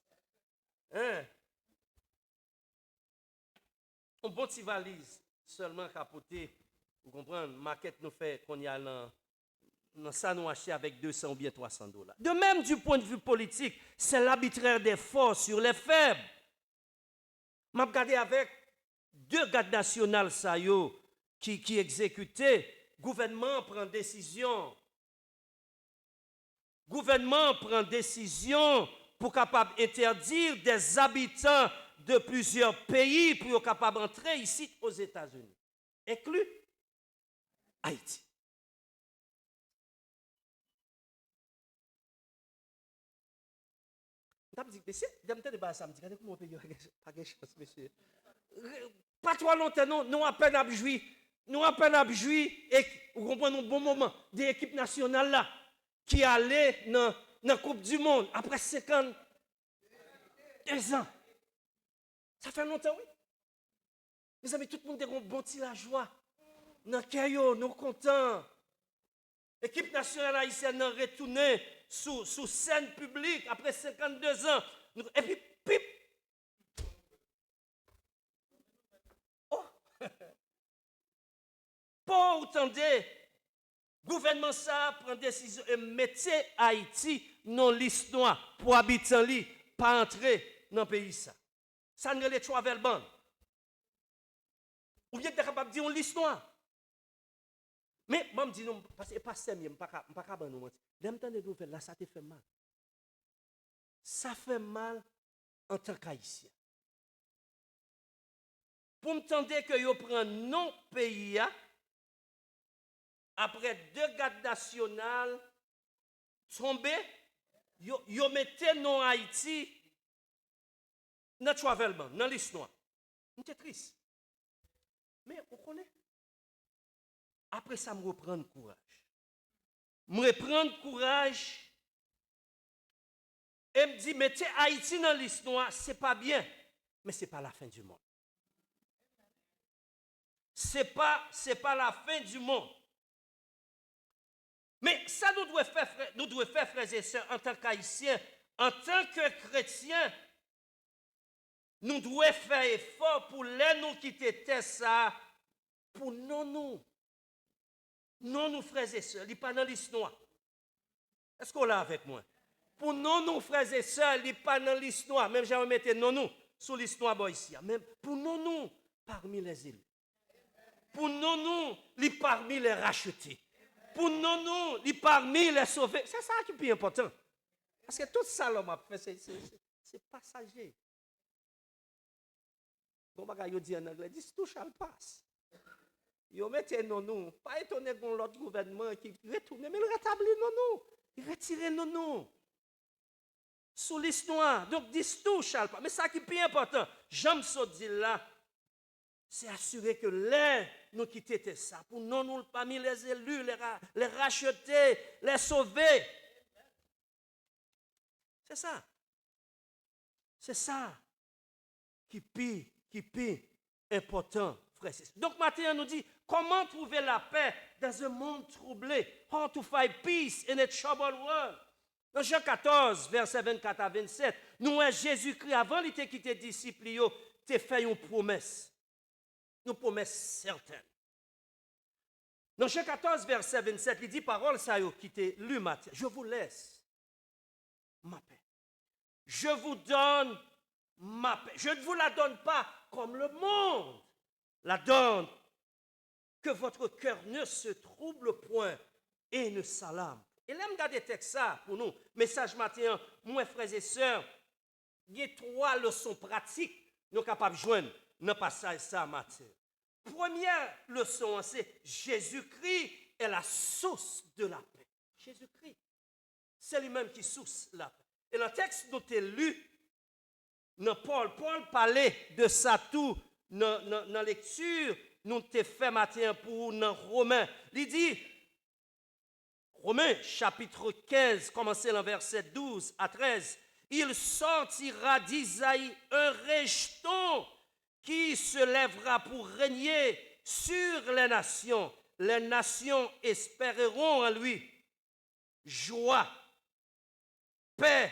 Hein? On bon petit valise seulement capoter, vous comprenez, maquette nous fait qu'on y a dans ça nous acheter avec 200 ou bien $300. De même du point de vue politique, c'est l'arbitraire des forts sur les faibles. M'a regardé avec deux gardes nationaux ça yo qui exécutaient, gouvernement prend décision. Gouvernement prend décision pour capable interdire des habitants de plusieurs pays pour être capable d'entrer ici aux États-Unis, inclus Haïti. Je me dis, mais c'est, je me dis, ça me dit, regardez comment on peut pas de chance, monsieur. Pas trop longtemps, non, nous à peine abjoui, et vous comprenez un bon moment, des équipes nationales là, qui allaient dans la Coupe du Monde après 52 ans. Ça fait longtemps, oui. Mes amis, tout le monde est bon petit la joie. Dans le nous contents. L'équipe nationale haïtienne a retourné sous scène publique après 52 ans. Et puis, pip. Oh! Pour entendre, gouvernement ça prend décision et mettez Haïti dans liste noire pour habitants li pas entrer dans le pays ça. Ça ne les travel ban. Ou bien tu es capable de dire une liste noire. Mais moi je dis non parce que pas sérieux, pas capable nous mentir. L'aime de nouvelles là ça te fait mal. Ça fait mal en tant qu'haïtien. Pour me tenter que yo prend non pays après deux gardes nationaux tombés, yo mettez non Haïti dans travel ban, dans l'histoire. C'est triste. Mais vous connaissez. Après ça, je reprends courage. Je reprends courage et me dis, mettez Haïti dans l'histoire, ce n'est pas bien, mais ce n'est pas la fin du monde. Ce n'est pas la fin du monde. Mais ça, nous devons faire, frères et sœurs, en tant qu'Haïtiens, en tant que chrétiens, nous devons faire effort pour les nous quitter ça, pour nous, frères et sœurs, il n'est pas dans l'histoire. Est-ce qu'on l'a avec moi? Pour nous, frères et sœurs, il n'est pas dans l'histoire. Même j'ai mettre nous sur l'histoire ici. Même pour nous, parmi les élus. Pour nous, il est parmi les rachetés. Pour nous, il est parmi les sauvés. C'est ça qui est plus important. Parce que tout ça, l'homme a fait, c'est passager. Bon, je dis en anglais, this too shall pass. Yo mettez non, pas étonné qu'on l'autre gouvernement qui retourne, mais il rétablit non, il retire non. Sous l'histoire, donc this too shall pass. Mais ça qui est plus important, j'aime ce dire là, c'est assurer que nous quitter ça, pour nous parmi les élus, les racheter, les sauver. C'est ça. C'est ça qui est important, frère. Donc, Matthieu nous dit, comment trouver la paix dans un monde troublé? How to find peace in a troubled world? Dans Jean 14, versets 24 à 27, nous, Jésus-Christ, avant qu'il ait quitté les disciples, il a fait une promesse certaine. Dans Jean 14, verset 27, il dit, parole ça qui était lu Matthieu, je vous laisse ma paix. Je vous donne ma paix. Je ne vous la donne pas comme le monde la donne. Que votre cœur ne se trouble point et ne s'alarme. Et là, regardez texte ça pour nous. Message matin, moi, frères et sœurs, il y a 3 leçons pratiques nous sommes capables de joindre dans le passage ça matin. Première leçon, c'est Jésus-Christ est la source de la paix. Jésus-Christ, c'est lui-même qui source la paix. Et le texte nous est lu, Paul parlait de ça tout dans la lecture, nous t'ai fait matin pour dans Romains. Il dit, Romains chapitre 15, commencez dans verset 12 à 13, il sortira d'Isaïe un rejeton qui se lèvera pour régner sur les nations. Les nations espéreront en lui. Joie, paix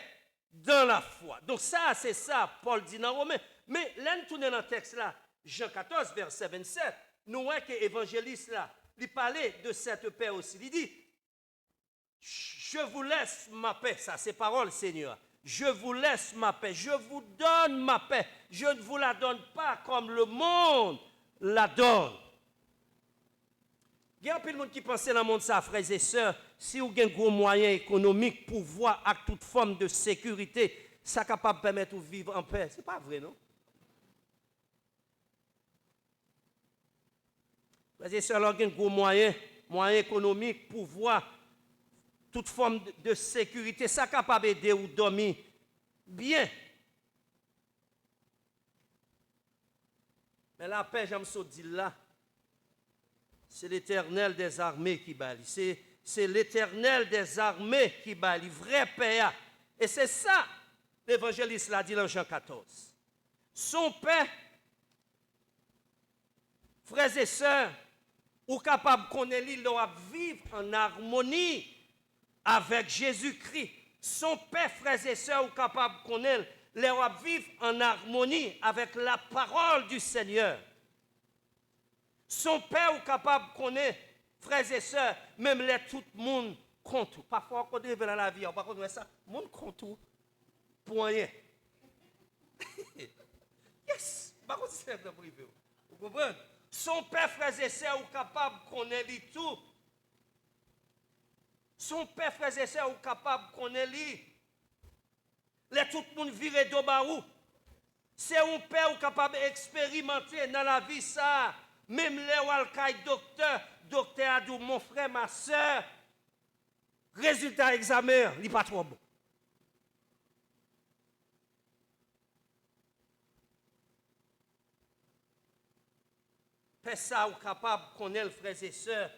dans la foi. Donc ça, c'est ça, Paul dit dans Romains. Mais là, nous tournons dans le texte là, Jean 14, verset 27, nous voyons que l'évangéliste là, il parlait de cette paix aussi. Il dit, je vous laisse ma paix, ça c'est parole Seigneur. Je vous laisse ma paix, je vous donne ma paix. Je ne vous la donne pas comme le monde la donne. Il y a un peu de monde qui pense dans le monde ça, frères et sœurs, si vous avez un gros moyen économique, pouvoir, avec toute forme de sécurité, ça est capable de permettre de vivre en paix. Ce n'est pas vrai, non? Frères et sœurs, il y a un gros moyen économique, pouvoir, toute forme de sécurité, ça est capable d'aider ou dormir bien. Mais la paix, j'aime ça dire là, c'est l'Éternel des armées qui bâlit. C'est l'Éternel des armées qui bâlit. Vrai paix. Et c'est ça, l'évangéliste l'a dit dans Jean 14. Son paix, frères et sœurs, ou capable de connaître l'île, doit vivre en harmonie avec Jésus-Christ. Son paix, frères et sœurs, ou capable de connaître, doit vivre en harmonie avec la parole du Seigneur. Son père est capable de connaître, frères et sœurs, même les tout le monde compte. Parfois, quand on arrive dans la vie, on va connaître ça, le monde compte pour rien. Yes! Par contre, c'est un privé. Vous comprenez? Son père, frères et sœurs, est capable de connaître tout. Son père, frères et sœurs, est capable de connaître les tout le monde viré d'Obarou. C'est un père capable d'expérimenter dans la vie ça. Même les walkay docteur Adou, mon frère, ma soeur, résultat examen, il n'est pas trop bon. Père ça, ou capable de connaître, frères et sœurs,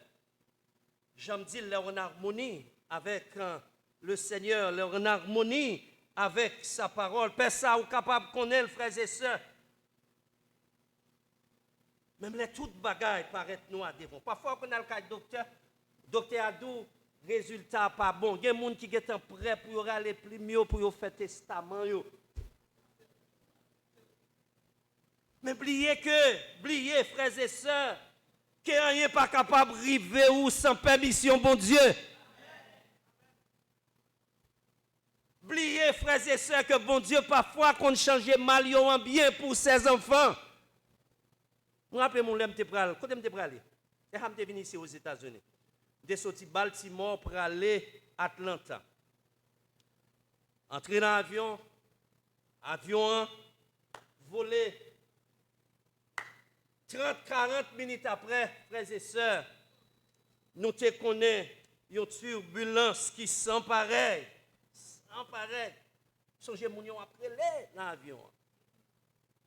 j'aime dire, leur en harmonie avec le Seigneur, leur en harmonie avec sa parole. Père ça, ou capable de connaître, frères et sœurs, même les toutes bagailles paraissent noires devant. Parfois, on a le cas de docteur Adou, résultat pas bon. Il y a des gens qui sont prêts pour aller plus mieux, pour faire testament. Mais oubliez, frères et sœurs, que rien n'est pas capable d'arriver ou sans permission, bon Dieu. Oubliez, frères et sœurs, que bon Dieu, parfois, qu'on change mal en bien pour ses enfants. Je me rappelle mon lème te pral. Quand je suis allé, je suis venu ici aux États-Unis. Je suis sorti de Baltimore pour aller à Atlanta. Entrer dans l'avion, voler. 30-40 minutes après, frères et sœurs, nous te connaissons une turbulence qui sent pareil. Sans pareil. Songez mon yon après dans l'avion.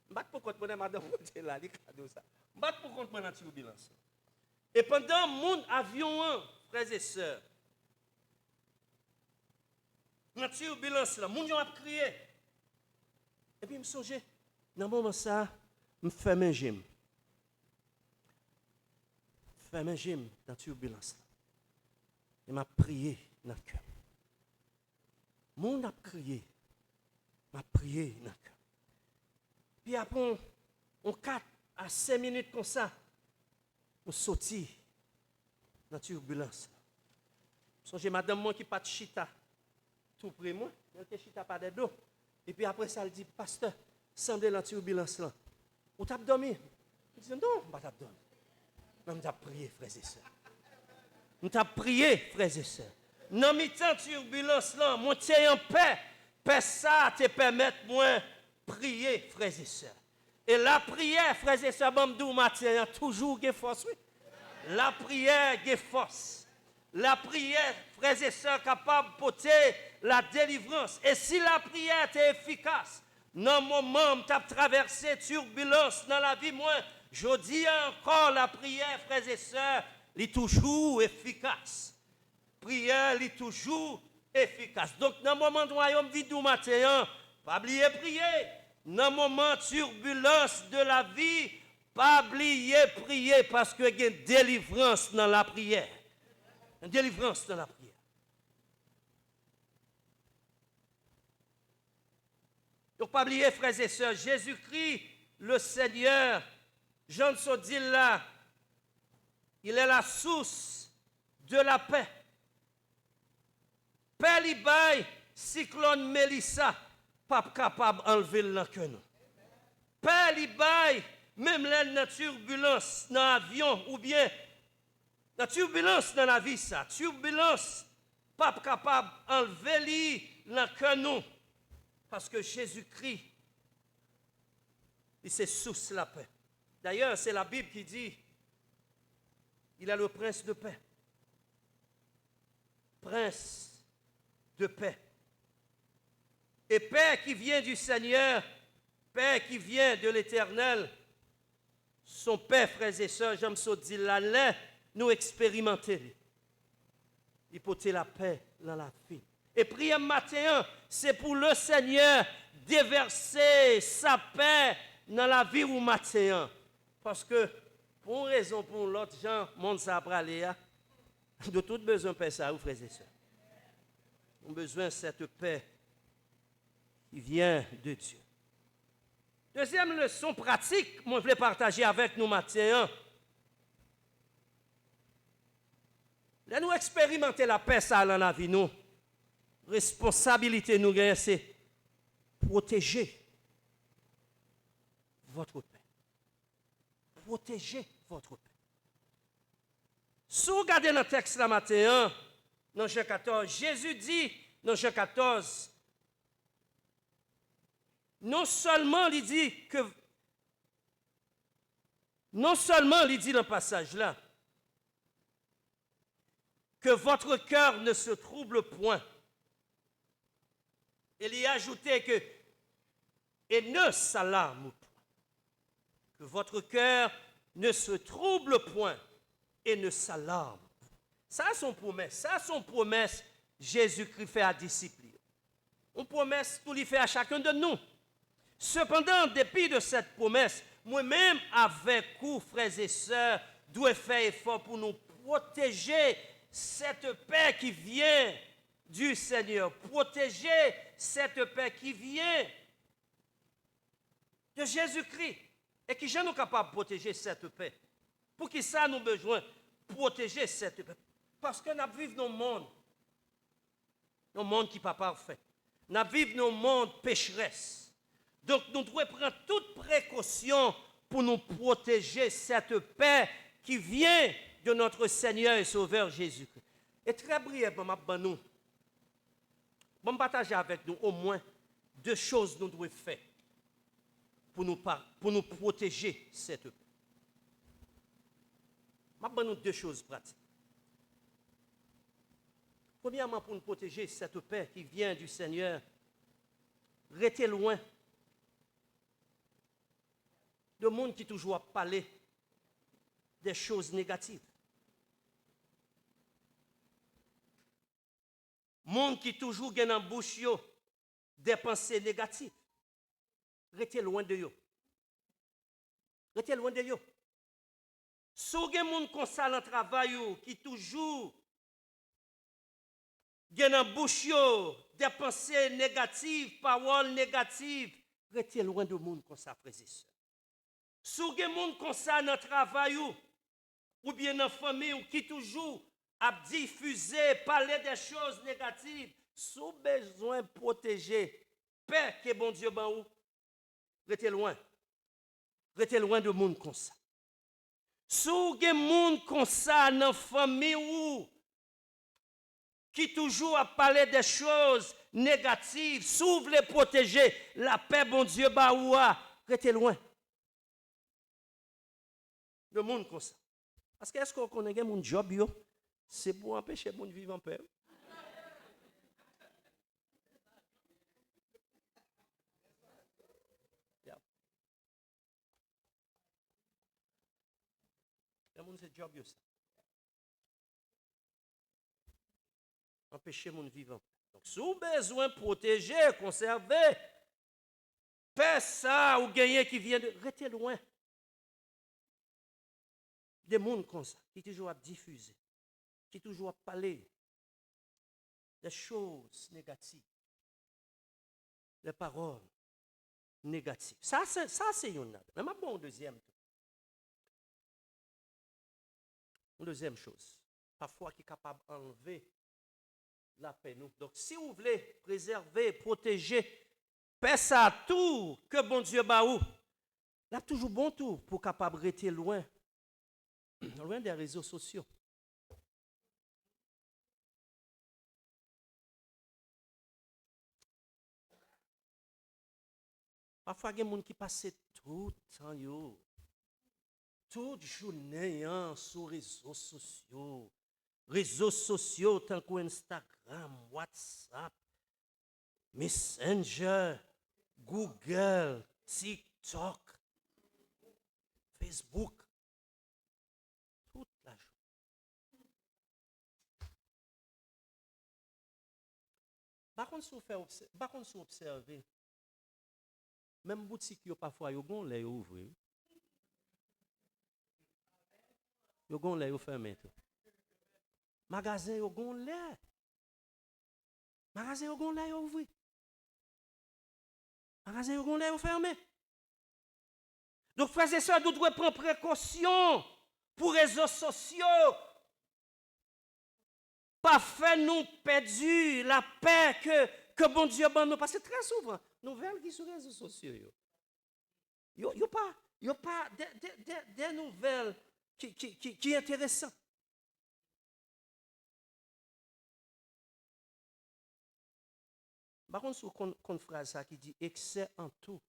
Je ne sais pas pourquoi madame est là, je ne sais pas pourquoi la turbulence. Et pendant mon avion, frères et sœurs, la turbulence, mon yon a crié. Et puis je me songe, dans le moment ça, je me fais un gym. Je fais un gym dans la turbulence. Et m'a prié dans le cœur. Mon a crié. M'a prié dans le cœur. Puis après, on 4 à 5 minutes comme ça, on sortit dans la turbulence. J'ai madame moi qui pas de chita, tout près moi, elle ne chita pas de dos. Et puis après ça, elle dit, pasteur, semblez la turbulence là. Ou t'as dormi? Je dis, non, je ne t'ai pas dormi. Non, je t'ai prié, frères et sœurs. Je t'ai prié, frères et sœurs. Dans mi-temps turbulence là, monter en paix, paix ça te permet moi prier, frères et sœurs. Et la prière, frères et sœurs, bamdou matin, toujours de force, oui. La prière de force. La prière, frères et sœurs, capable de porter la délivrance. Et si la prière est efficace, dans le moment où tu as traversé turbulence dans la vie, moi, je dis encore la prière, frères et sœurs, elle est toujours efficace. Prière, elle est toujours efficace. Donc, dans le moment où royaume vit du matin, pas oublier prier. dans le moment turbulence de la vie, pas oublier prier parce que il y a une délivrance dans la prière. Une délivrance dans la prière. Donc, pas oublier, frères et sœurs, Jésus-Christ, le Seigneur, Jean se dit là, il est la source de la paix. Paix li bay, cyclone Mélissa, pas capable d'enlever le que nous. Paix li bay, même la turbulence dans l'avion, ou bien la turbulence dans la vie, ça, turbulence, pas capable d'enlever le que nous. Parce que Jésus-Christ, il c'est source de la paix. D'ailleurs, c'est la Bible qui dit, il est le prince de paix. Prince de paix. Et paix qui vient du Seigneur, paix qui vient de l'Éternel, son Père, frères et sœurs, j'aime ça dire là, nous expérimenter. Il porter la paix dans la vie. Et prière matin, c'est pour le Seigneur déverser sa paix dans la vie ou matin. Parce que, pour une raison, pour l'autre, gens, monde ça aller, de tout besoin de paix, ça, vous, frères et sœurs. On a besoin de cette paix qui vient de Dieu. Deuxième leçon pratique, moi, je voulais partager avec nous matin. Là, nous expérimenter la paix, ça, dans la vie, nous. Responsabilité, nous, c'est protéger votre paix. Protéger votre paix. Si vous regardez dans le texte là matin, dans Jean 14, Jésus dit dans Jean 14, non seulement il dit dans le passage là, que votre cœur ne se trouble point. Il y a ajouté que, et ne s'alarme point, que votre cœur ne se trouble point et ne s'alarme. Ça, son promesse, Jésus-Christ fait à disciples. Une promesse, tout lui fait à chacun de nous. Cependant, en dépit de cette promesse, moi-même, avec vous, frères et sœurs, dois faire effort pour nous protéger cette paix qui vient du Seigneur. Protéger cette paix qui vient de Jésus-Christ. Et qui nous capable de protéger cette paix. Pour qui ça nous besoin de protéger cette paix. Parce que nous vivons dans un monde qui n'est pas parfait. Nous vivons dans un monde pécheresse. Donc nous devons prendre toute précaution pour nous protéger cette paix qui vient de notre Seigneur et Sauveur Jésus-Christ. Et très brièvement, je vais partager avec nous au moins 2 choses que nous devons faire pour nous protéger cette paix. Je vais vous 2 choses pratiques. Premièrement, pour nous protéger cette paix qui vient du Seigneur, restez loin de monde qui toujours parler des choses négatives. Monde qui toujours gagne en bouche des pensées négatives. Restez loin de eux. Restez loin de eux. Si vous avez des gens comme ça dans le travail qui toujours gagne en bouche des pensées négatives, paroles négatives, restez loin de monde comme ça, frères et sœurs. Si vous avez des gens comme ça dans le travail ou bien dans la famille qui toujours a diffusé, parler des choses négatives, sous besoin de protéger, paix que bon Dieu ban ou, restez loin. Restez loin de monde comme ça. Si vous avez des gens comme ça dans la famille ou qui toujours a parlé des choses négatives, si vous voulez protéger la paix bon Dieu ban ou, restez loin. De monde comme ça. Parce que est-ce qu'on connaît mon job, c'est pour empêcher les gens de vivre en paix. C'est job, ça. Empêcher les gens de vivre en paix. Donc, si vous avez besoin de protéger, conserver, paix ça ou gagner qui vient de rester loin. Des mondes comme ça, qui toujours à diffuser, qui toujours à parler des choses négatives, des paroles négatives. Ça c'est une. Mais ma bon deuxième. Une deuxième chose, parfois qui est capable d'enlever la paix nous. Donc si vous voulez préserver, protéger, paix ça tout que bon Dieu ba ou, là toujours bon tout pour capable rester loin des réseaux sociaux. Parfois, il y a des gens qui passent tout le temps, toute journée sur les réseaux sociaux. Réseaux sociaux tant que Instagram, WhatsApp, Messenger, Google, TikTok, Facebook. Toute la journée. Par contre, si vous observez, même boutique, parfois, ils ont les ouvrir. Ils ont les fermer. Magasin, ils ont les. Magasin, ils ont les ouvrir. Magasin, ils ont les fermer. Donc, frères et sœurs, nous devons prendre précaution pour les réseaux sociaux. Pas faire nous perdre la paix que bon Dieu ban nous. Parce que très souvent, nouvelles qui sont sur les réseaux sociaux, il n'y a pas des nouvelles qui sont intéressantes. Par contre, sur une phrase ça qui dit excès en tout.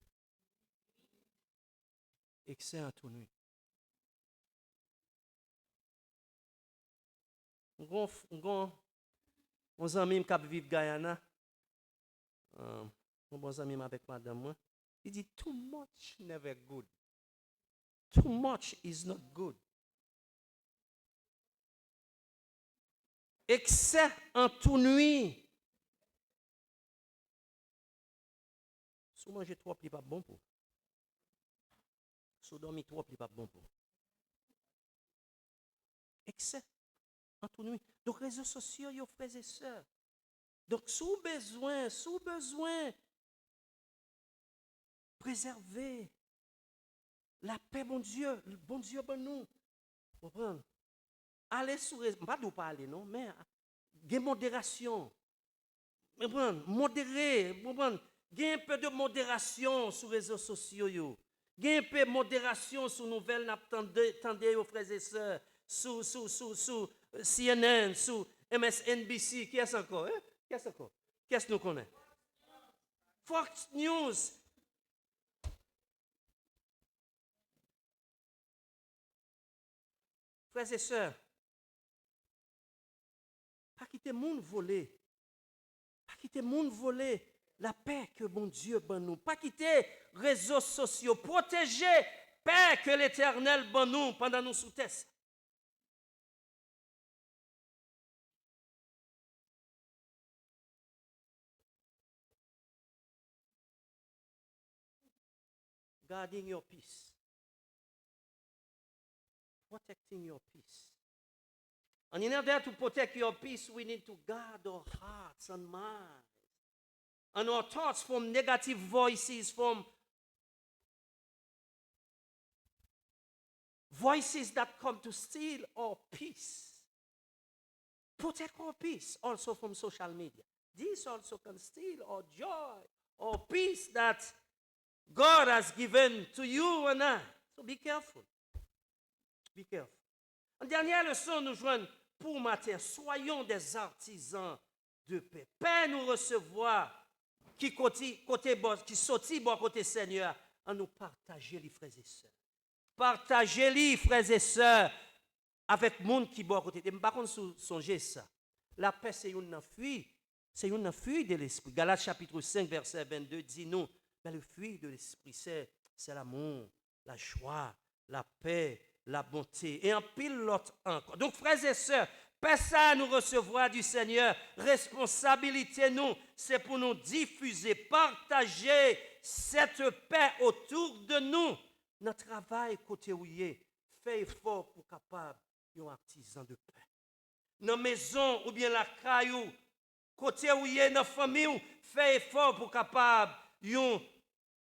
Excès en tout nuit. Mon ami qui vit Guyana, mon bon ami avec madame moi, il dit too much never good. Too much is not good. Excès en tout nuit. Si vous mangez trop, il n'est pas bon pour. Si vous dormez trop, il n'est pas bon pour. Excès en tout nuit. Donc, les réseaux sociaux, ils frères et sœurs. Donc, sous besoin, préserver la paix, bon Dieu, bon nous. Comprenez? Allez sur les. Pas de pas aller, non, mais il y a modération. Modérer, il y a un peu de modération sur les réseaux sociaux. Il y a un peu de modération sur les nouvelles, attendez, frères et sœurs, sur CNN, sur MSNBC. Qui est-ce encore? Qu'est-ce que nous connaissons? Fox News. Frères et sœurs, pas quitter le monde voler. Pas quitter le monde voler. La paix que bon Dieu ban nous. Pas quitter les réseaux sociaux. Protéger paix que l'Éternel ban nous pendant nos sous-tests. Guarding your peace. Protecting your peace. And in order to protect your peace, we need to guard our hearts and minds. And our thoughts from negative voices, from voices that come to steal our peace. Protect our peace also from social media. This also can steal our joy, our peace that God has given to you and I. So be careful. Be careful. En dernière leçon, nous joignons pour matin. Soyons des artisans de paix. Paix nous recevoir. Qui sortit bon côté Seigneur, à nous partager les frères et sœurs. Partager les frères et sœurs avec le monde qui bon côté. Et par contre, songez ça. La paix, c'est une fuite. C'est une fuite de l'esprit. Galates chapitre 5, verset 22 dit nous, mais le fruit de l'esprit, c'est l'amour, la joie, la paix, la bonté. Et en pile l'autre encore. Donc, frères et sœurs, paix ça nous recevoir du Seigneur. Responsabilité nous, c'est pour nous diffuser, partager cette paix autour de nous. Notre travail côté où il est, fait effort pour capable un artisan de paix. Dans la maison ou bien la caillou, côté où il est, dans la famille, fait effort pour capable un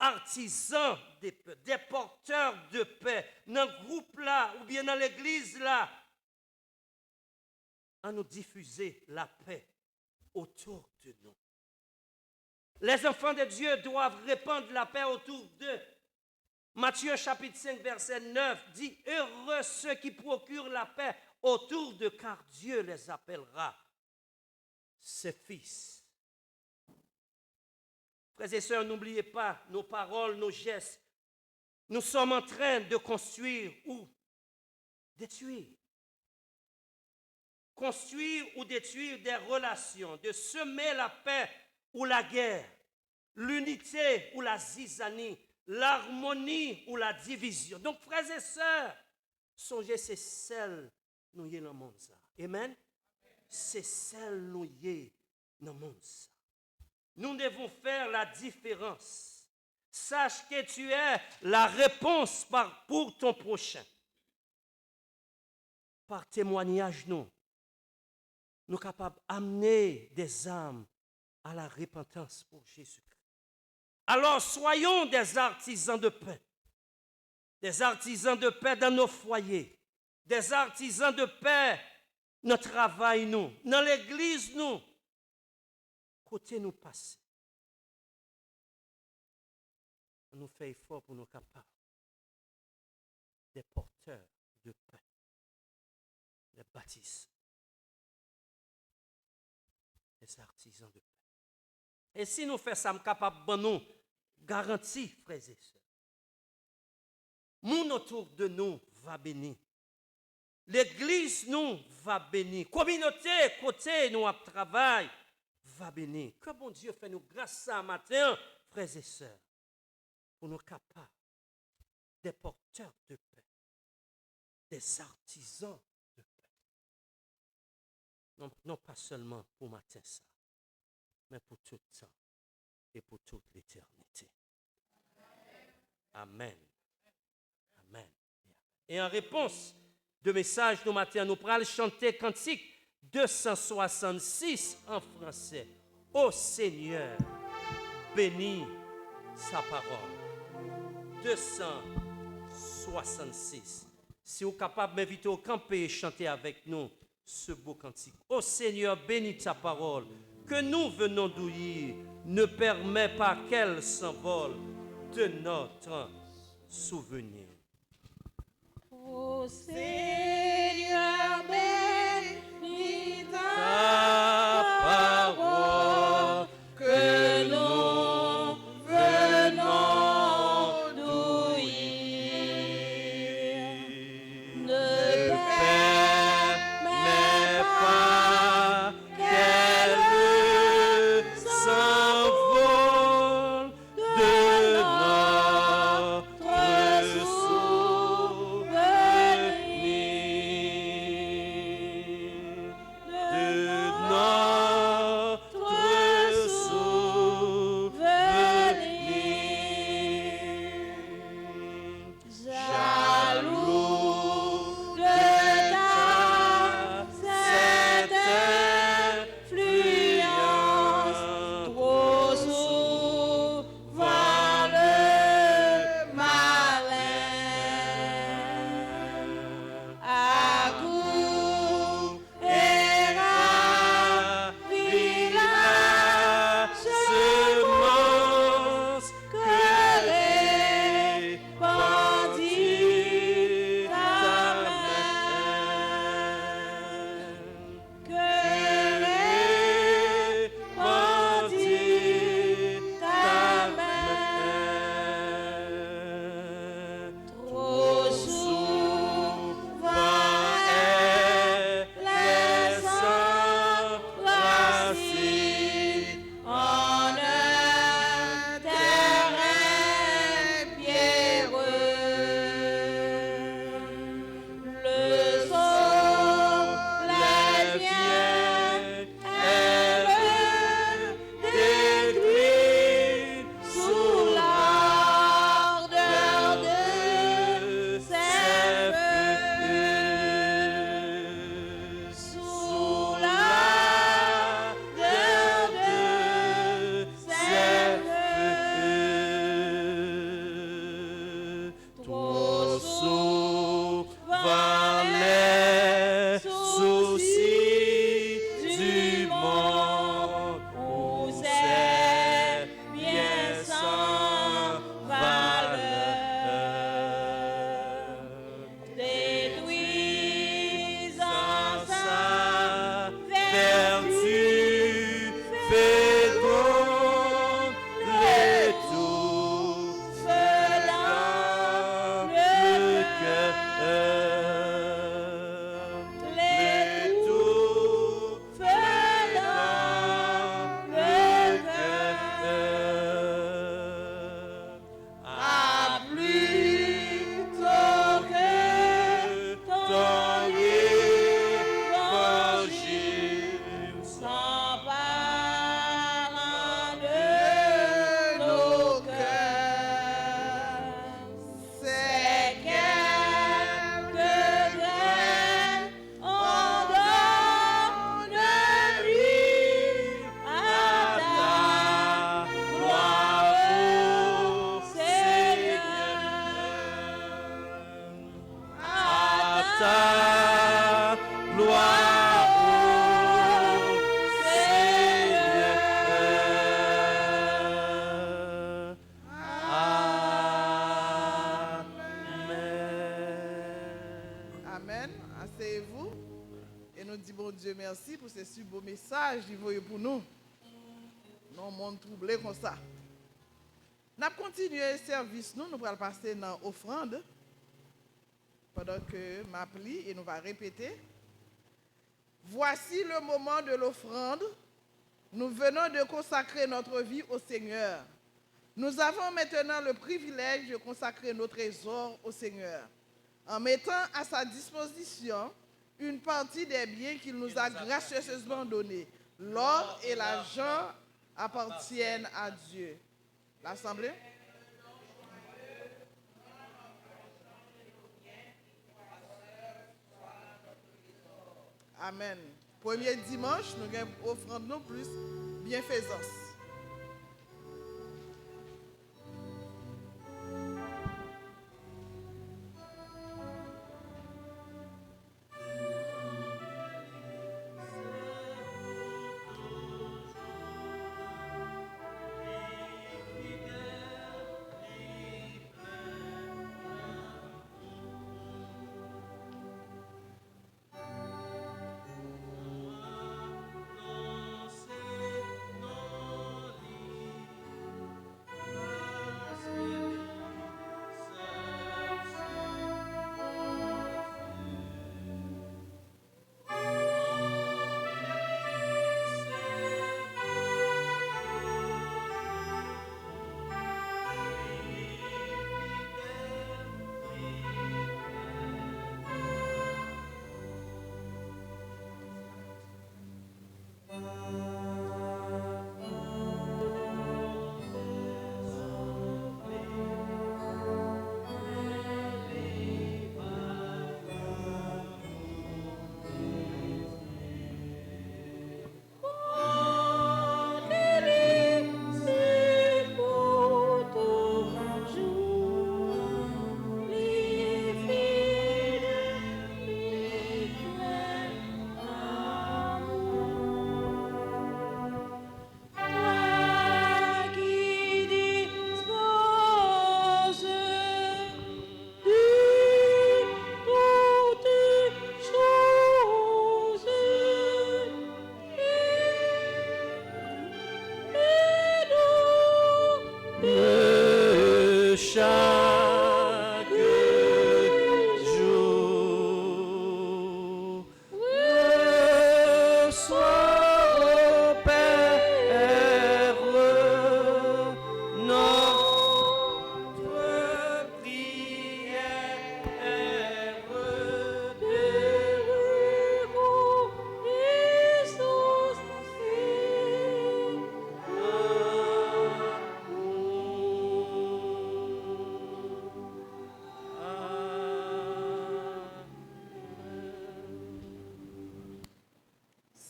artisan de paix, des porteurs de paix. Dans le groupe là ou bien dans l'église là, à nous diffuser la paix autour de nous. Les enfants de Dieu doivent répandre la paix autour d'eux. Matthieu chapitre 5 verset 9 dit « Heureux ceux qui procurent la paix autour d'eux, car Dieu les appellera ses fils. » Frères et sœurs, n'oubliez pas nos paroles, nos gestes. Nous sommes en train de construire ou détruire. Construire ou détruire des relations, de semer la paix ou la guerre, l'unité ou la zizanie, l'harmonie ou la division. Donc, frères et sœurs, songez, c'est celle nous y est dans le monde. Amen. C'est celle nous y est dans le monde. Nous devons faire la différence. Sache que tu es la réponse pour ton prochain. Par témoignage, nous sommes capables d'amener des âmes à la repentance pour Jésus-Christ. Alors, soyons des artisans de paix. Des artisans de paix dans nos foyers. Des artisans de paix dans notre travail, nous. Dans l'église, nous. Côté nous passer. On nous fait effort pour nous capables. Des porteurs de paix. Des bâtisseurs. Des artisans de paix. Et si nous faisons ça, nous sommes capables de nous garantir, frères et sœurs. Moun autour de nous va bénir. L'église nous va bénir. Communauté, côté nous travail va bénir. Que bon Dieu fait nous grâce à matin, frères et sœurs, pour nous capables des porteurs de paix, des artisans de paix. Non pas seulement pour matin ça, mais pour tout le temps et pour toute l'éternité. Amen. Amen. Et en réponse de message de matin, nous pourrons chanter cantique 266 en français. Ô Seigneur, bénis sa parole. 266. Si vous êtes capable de m'inviter au camper et chanter avec nous ce beau cantique. Ô Seigneur, bénis ta parole que nous venons d'ouïr. Ne permet pas qu'elle s'envole de notre souvenir. Ô Seigneur, bénis Ta parole que nous venons d'ouïr. Ne permet pas qu'elle s'envole de notre souvenir. ta gloire, ô Seigneur. Amen. Amen. Asseyez-vous. Et nous disons, bon Dieu, merci pour ce si beau message qu'il voyait pour nous. Nous, monde troublé comme ça. Nous allons continuer le service. Nous allons passer dans l'offrande. Pendant que m'appli et nous allons répéter. Voici le moment de l'offrande. Nous venons de consacrer notre vie au Seigneur. Nous avons maintenant le privilège de consacrer nos trésors au Seigneur, en mettant à sa disposition une partie des biens qu'il nous a gracieusement donnés. L'or et l'argent appartiennent à Dieu. L'Assemblée? Amen. Premier dimanche, nous avons offrande non plus bienfaisance.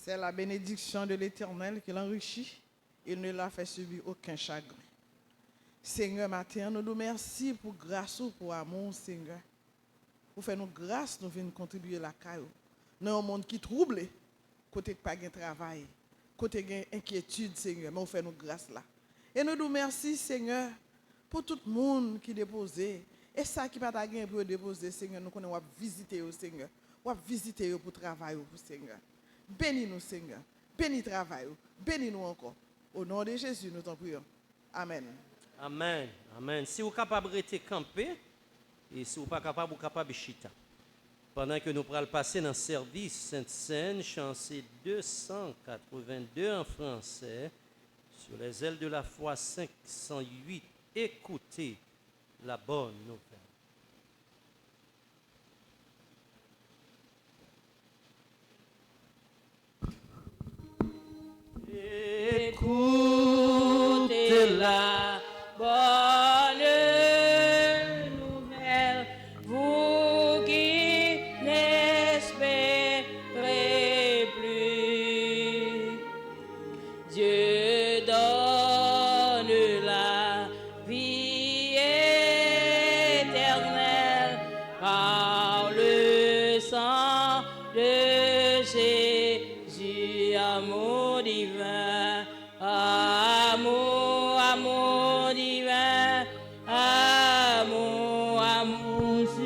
C'est la bénédiction de l'Éternel qui l'enrichit. Il ne l'a fait subir aucun chagrin. Seigneur, matin, nous nous remercions pour grâce ou pour amour, Seigneur. Pour faire nous grâce, nous venons contribuer à la caille. Dans un monde qui trouble, côté pas de travail, côté de inquiétude, Seigneur, mais nous faisons nous grâce là. Et nous nous remercions, Seigneur, pour tout le monde qui dépose. Et ça qui n'a pas de pour déposer, Seigneur, nous connaissons visiter au Seigneur. On va visiter pour travailler au Seigneur. Bénis-nous, Seigneur. Bénis le travail. Bénis-nous encore. Au nom de Jésus, nous t'en prions. Amen. Amen. Amen. Si vous êtes capable de rester campé, et si vous n'êtes pas capable, vous êtes capable de chita. Pendant que nous pourrons passer dans le service Sainte-Seine, chanson 282 en français, sur les ailes de la foi 508, écoutez la bonne nouvelle. Écoutez la bonne nouvelle, vous qui n'espérez plus. Dieu donne la vie éternelle par le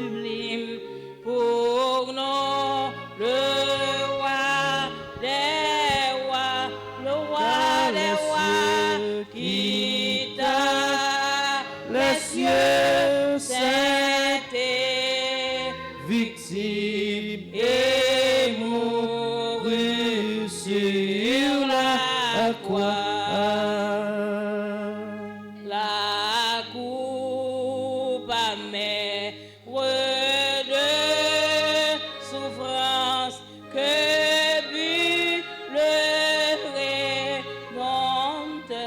sublime pour nous, le roi des rois, le roi des rois, quitta les cieux, saint et victime et mourut sur la croix. La coupe amère de souffrance que but le Rédempteur.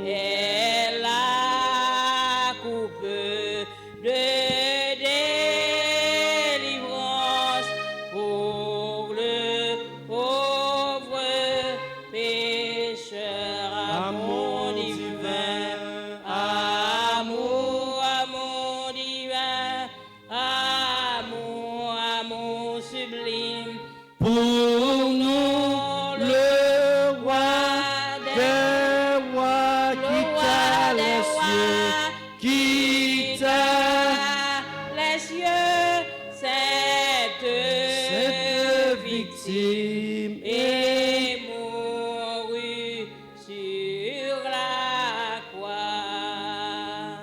Et la coupe de délivrance pour le pauvre pécheur. Amour divin, amour, amour divin, amour sublime. pour nous, le roi des rois, quitta les cieux, quitta les cieux, cette victime et mourut sur la croix.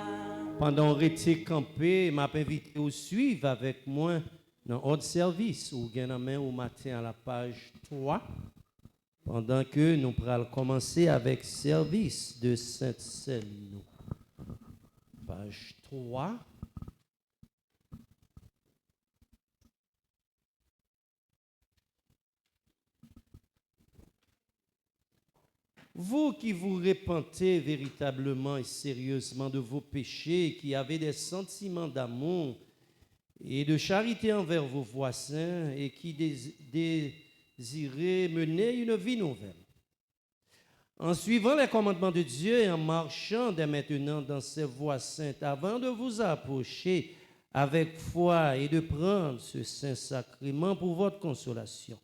Pendant rester campé, m'a invité au suivre avec moi dans notre service ou bien au matin à la page 3. Pendant que nous pourrons commencer avec service de Sainte-Céline. Page 3. Vous qui vous repentez véritablement et sérieusement de vos péchés, qui avez des sentiments d'amour et de charité envers vos voisins et qui désirez mener une vie nouvelle. En suivant les commandements de Dieu et en marchant dès maintenant dans ses voies saintes, avant de vous approcher avec foi et de prendre ce saint sacrement pour votre consolation.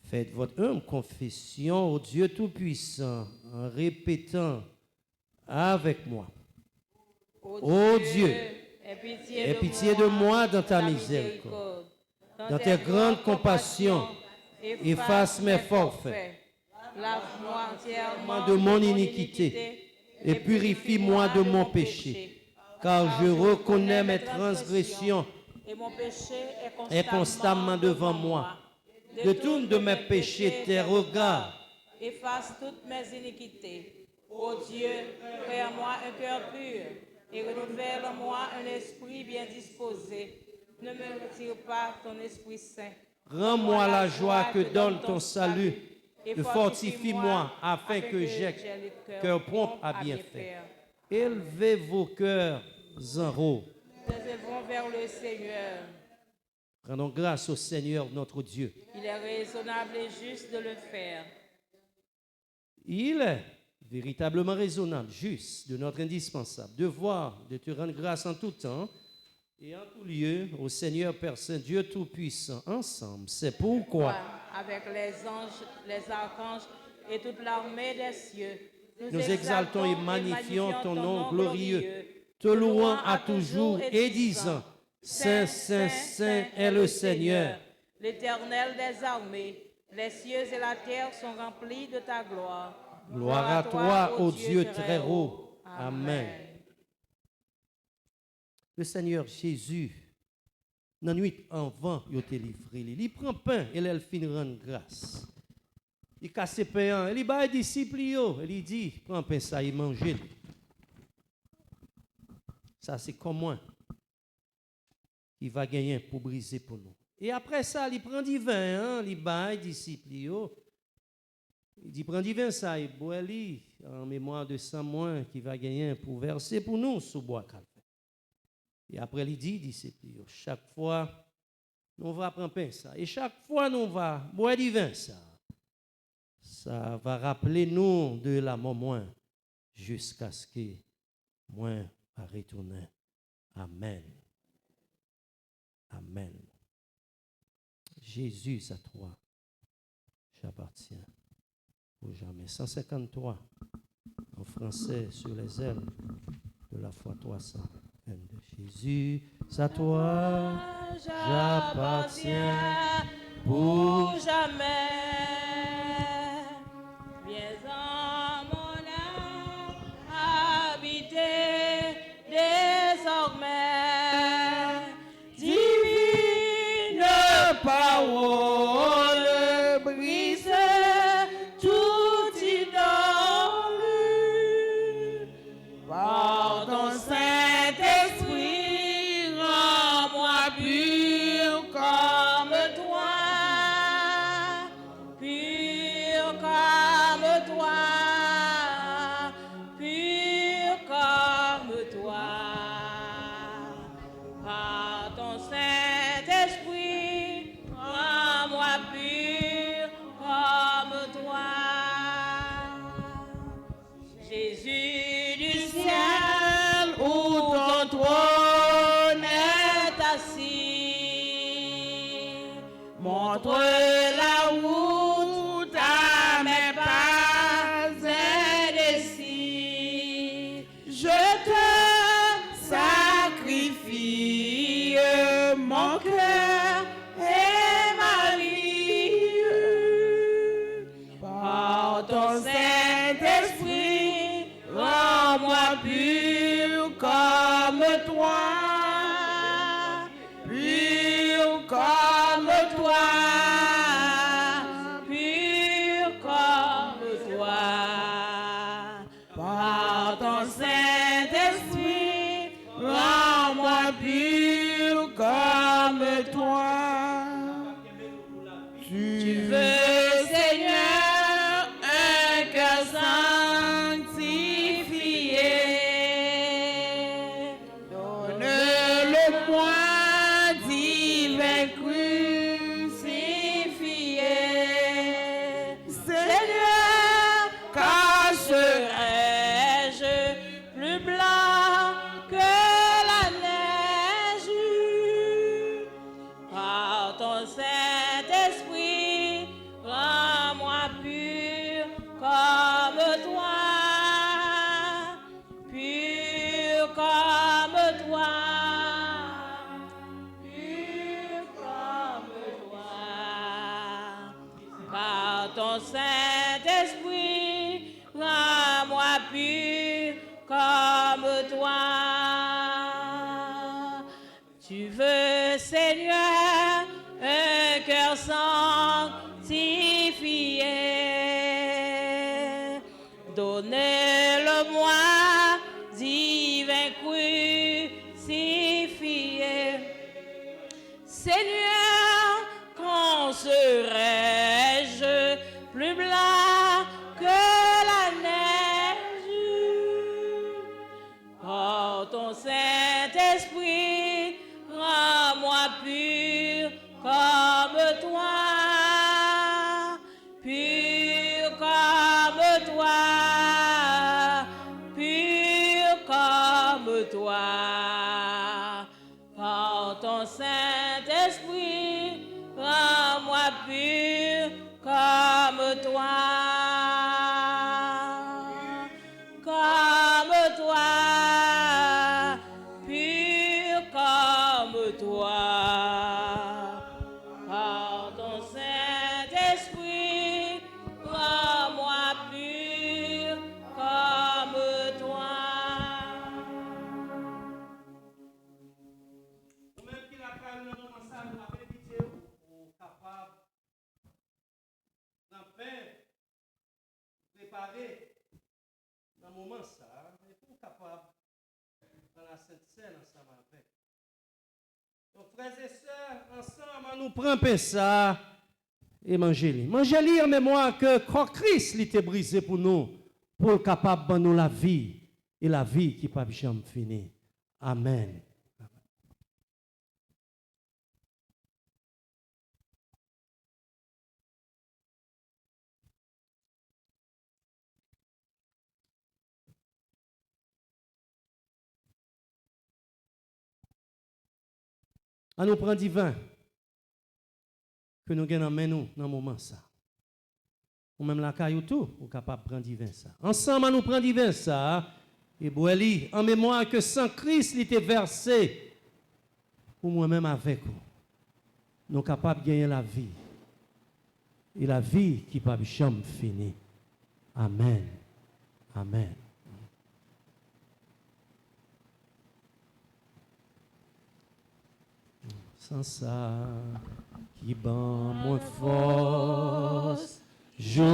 Faites votre humble confession au Dieu Tout-Puissant en répétant avec moi. Ô Dieu, aie pitié de moi dans ta miséricorde. Dans tes grandes compassions, efface mes forfaits. Lave-moi entièrement De mon iniquité et purifie-moi de mon péché. Car je reconnais mes transgressions et mon péché est constamment devant moi. Détourne de mes péchés tes regards. Efface toutes mes iniquités. Ô Dieu, crée en moi un cœur pur et renouvelle en moi un esprit bien disposé. Ne me retire pas ton Esprit Saint. Rends-moi la joie que donne ton salut et fortifie-moi afin que j'aie cœur prompt à bien faire. Élevez vos cœurs en haut. Nous élevons vers le Seigneur. Rendons grâce au Seigneur notre Dieu. Il est raisonnable et juste de le faire. Il est véritablement raisonnable, juste, de notre indispensable devoir de te rendre grâce en tout temps et en tout lieu au Seigneur Père Saint, Dieu Tout-Puissant, ensemble. C'est pourquoi, avec les anges, les archanges et toute l'armée des cieux, nous exaltons et magnifions ton nom glorieux, te louant à toujours et disant, Saint, Saint, Saint est le Seigneur, l'Éternel des armées. Les cieux et la terre sont remplis de ta gloire. Gloire à toi, ô Dieu très haut. Amen. Le Seigneur Jésus, dans la nuit avant, il t'a livré. Il prend pain et il finit rendre grâce. Il casse pain, il bat les disciples, il dit, prends pain ça et mangez. Ça c'est comme moi qui va gagner pour briser pour nous. Et après ça, il prend du vin, il bat les disciples. Il dit, prends du vin ça et bois en mémoire de Samuel qui va gagner pour verser pour nous sous bois calme. Et après, il dit, disciples, chaque fois, nous va prendre pain ça. Et chaque fois, nous va boire du vin ça. Ça va rappeler nous de la mort jusqu'à ce que moi va retourner. Amen. Amen. Jésus à toi, j'appartiens pour jamais. 153 en français sur les ailes de la foi 300. de Jésus, c'est à toi j'appartiens pour jamais. Viens en mon âme habiter désormais. Divine parole, brise toute idole. Par ton Saint-Esprit, rends-moi pur comme toi. Pur comme toi. Pur comme toi. Par ton Saint-Esprit, rends-moi pur comme toi. Jésus du ciel, où ton trône est assis, montre la route à mes pas indécis. Je te sacrifie mon cœur et ma vie. Par ton Saint-Esprit, rends-moi pur comme toi. Pur comme toi. Pur comme toi. Par ton Saint-Esprit, rends-moi pur comme toi. Tu veux, Seigneur, un cœur sanctifié. Donne-le-moi, divin crucifié. Seigneur, car serais-je plus blanc que la neige? Par ton Saint-Esprit, rends-moi pur comme toi. Pur comme toi. Pur comme toi. Par ton Saint-Esprit, rends-moi pur comme toi. Tu veux, Seigneur, un cœur sanctifié. Donnez-le-moi, divin crucifié. Seigneur, quand serais-je plus blanc que la neige? Par ton Saint-Esprit, rends-moi pur comme toi. Pur comme toi. Pur comme toi. Par ton Saint-Esprit, rends-moi pur comme toi. Comme toi. Pur comme toi. Par ton Saint-Esprit, rends-moi pur comme toi. Ou-même qui la parole dans nos ensemble, nous avons pitié ou capable d'en faire, préparer dans le moment ça, et pour capable dans la Sainte Seine ensemble avec. Donc, frères et sœurs, ensemble, nous prenons ça et manger. Manger en mémoire que Christ était brisé pour nous, pour être capable de nous la vie, et la vie qui ne peut jamais finir. Amen. On nous prend du vin que nous gagnons nous dans le moment ça. Ou même la caillou tout, ou capable de prendre du vin ça. Ensemble, on nous prend du vin ça Et Boeli, en mémoire que sans Christ, il était versé pour moi-même avec vous. Nous sommes capables de gagner la vie. Et la vie qui ne peut jamais finir. Amen. Amen. Sans ça, qui bat moins force, joie,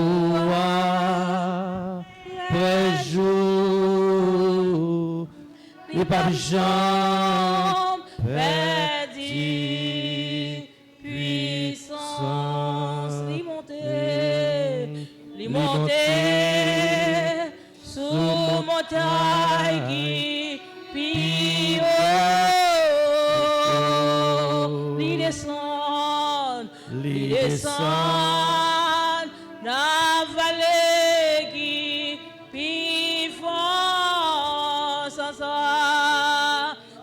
après jour, et pas de jambe, perdit, puissance, monter sous montagne qui pille haut, li descend dans vallée qui pille fort,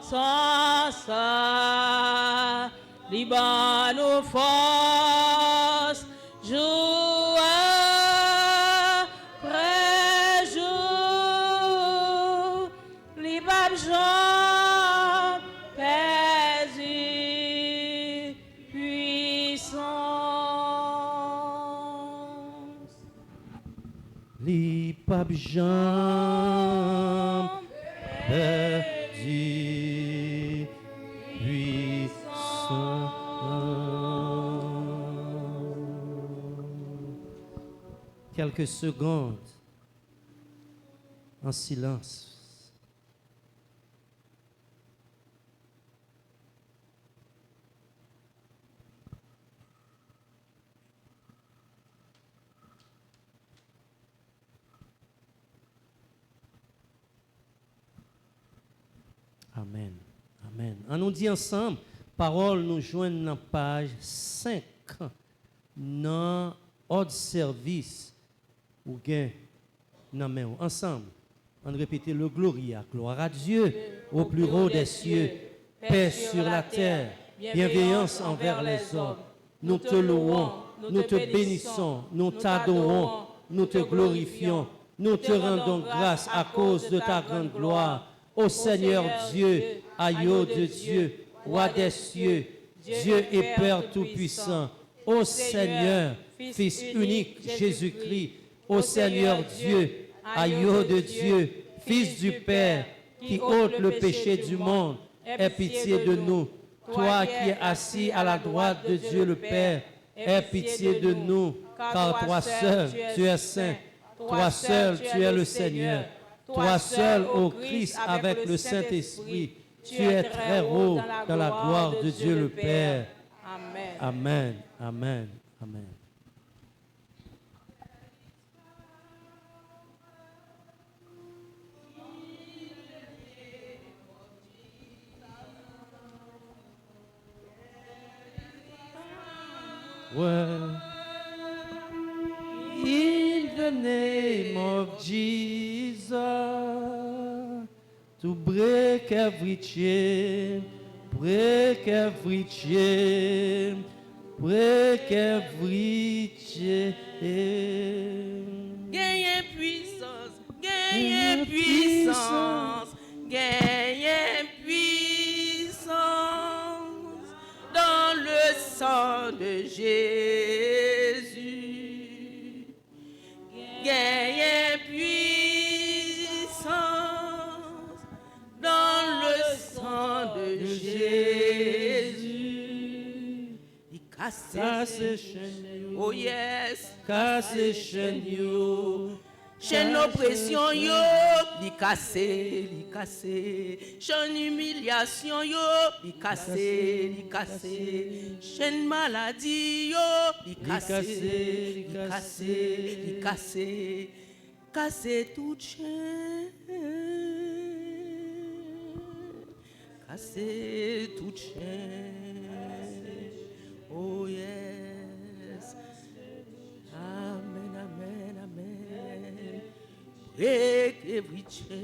sans ça, li ban nous force, jour après jour, li bab Jean perdu puissance. li pape Jean perdu puissant. Quelques secondes en silence. Amen. Amen. On nous dit ensemble, parole nous joignent dans page 5, dans ordre service, ou gain, dans main. Ensemble, on répète le gloria, gloire à Dieu, au plus haut des cieux, paix sur la terre, bienveillance envers les hommes. Nous te louons, nous te bénissons, nous t'adorons, nous te glorifions, nous te rendons grâce à cause de ta grande gloire. Ô Seigneur Dieu, agneau de Dieu, roi des cieux, Dieu et Père Tout-Puissant. Ô Seigneur, Fils unique Jésus-Christ, ô Seigneur Dieu, agneau de Dieu, Fils du Père, qui ôte le péché du monde, aie pitié de nous. Toi qui es assis à la droite de Dieu le Père, aie pitié de nous, car toi seul, tu es saint, toi seul, tu es le Seigneur. Toi seul, ô Christ, avec le Saint-Esprit, tu es très haut dans la gloire de Dieu le Père. Amen. Amen, amen, amen. Well, in the name of Jesus, to break every chain, break every chain, break every chain. Gagnez puissance, gagnez puissance, gagnez puissance dans le sang de Jésus. Gagnez puissance dans le sang de Jésus. Il casse oh yes, Casse chaîne yo, chaîne oppression yo, li cassé, chaîne humiliation yo, li cassé, chaîne maladie yo, li cassé, cassé toute chaîne, cassé toute chaîne, oh yes, amen, amen, amen. Break every chain.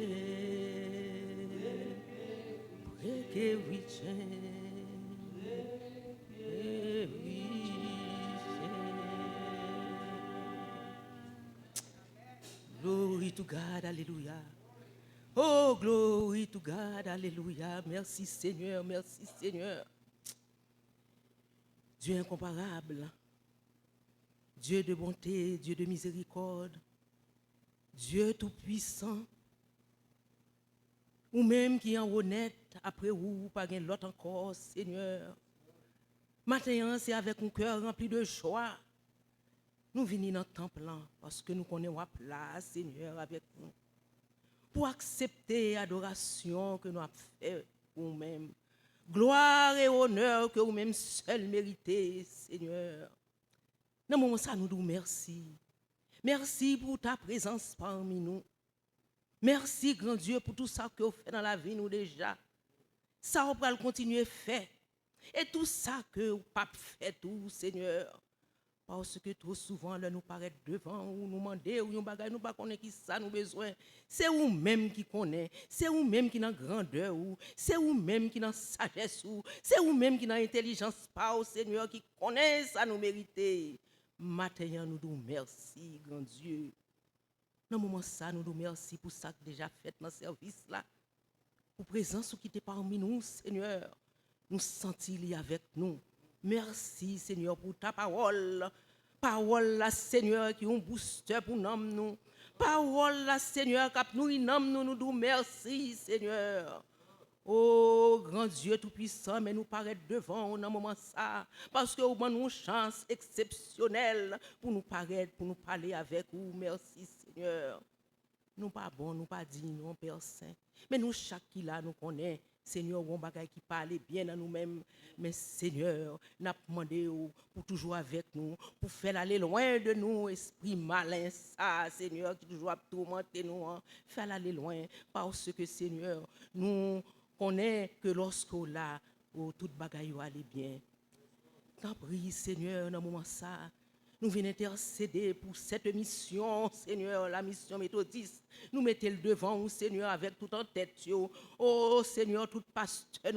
Break every chain. Every chain. Glory to God, hallelujah. Oh, glory to God, alléluia. Merci Seigneur, merci Seigneur. Dieu incomparable, Dieu de bonté, Dieu de miséricorde, Dieu tout-puissant, ou même qui est honnête, après vous, pas gain l'autre encore, Seigneur. Maintenant, c'est avec un cœur rempli de joie. Nous venons dans le temple là, parce que nous connaissons la place, Seigneur, avec nous. Pour accepter l'adoration que nous avons fait pour nous-mêmes. Gloire et honneur que vous-même seul méritez, Seigneur. Dans ce moment, ça nous dit merci. Merci pour ta présence parmi nous. Merci, grand Dieu, pour tout ça que vous faites dans la vie, nous déjà. Ça, on va continuer à faire. Et tout ça que vous pas fait, tout, Seigneur. Parce que trop souvent, là, nous paraît devant, ou nous demander, ou nous bagaille, nous ne connaissons pas qui ça nous besoin. C'est vous-même qui connaît, c'est vous-même qui dans grandeur, c'est vous-même qui dans sagesse, c'est vous-même qui dans intelligence, pas au Seigneur qui connaît ça nous mériter. Maintenant, nous disons merci, grand Dieu. Dans ce moment ça, nous disons merci pour ça que déjà fait dans ce service là. Pour présence qui était parmi nous, Seigneur. Nous sentons avec nous. Merci, Seigneur, pour ta parole. Parole, la Seigneur, qui est un booster pour nous. Parole, la Seigneur, qui nous nous disons merci, Seigneur. Oh, grand Dieu tout-puissant, mais nous paraît devant dans moment ça. Parce que vous avez une chance exceptionnelle pour nous paraître, pour nous parler avec vous. Merci, Seigneur. Nous pas bon, nous pas dignes, Père Saint. Mais nous, chaque qui là, nous connaît. Seigneur, on bagaille qui parle bien à nous-mêmes. Mais Seigneur, nous avons demandé pour toujours avec nous, pour faire aller loin de nous, esprit malin, ça, Seigneur, qui toujours a tourmenté nous. Faire aller loin, parce que Seigneur, nous connaissons que lorsque là, toute bagaille va aller bien. T'en prie, Seigneur, dans ce moment ça. Nous venons intercéder pour cette mission, Seigneur, la mission méthodiste. Nous mettons le devant, Seigneur, avec tout en tête. Oh, Seigneur, tout pasteur,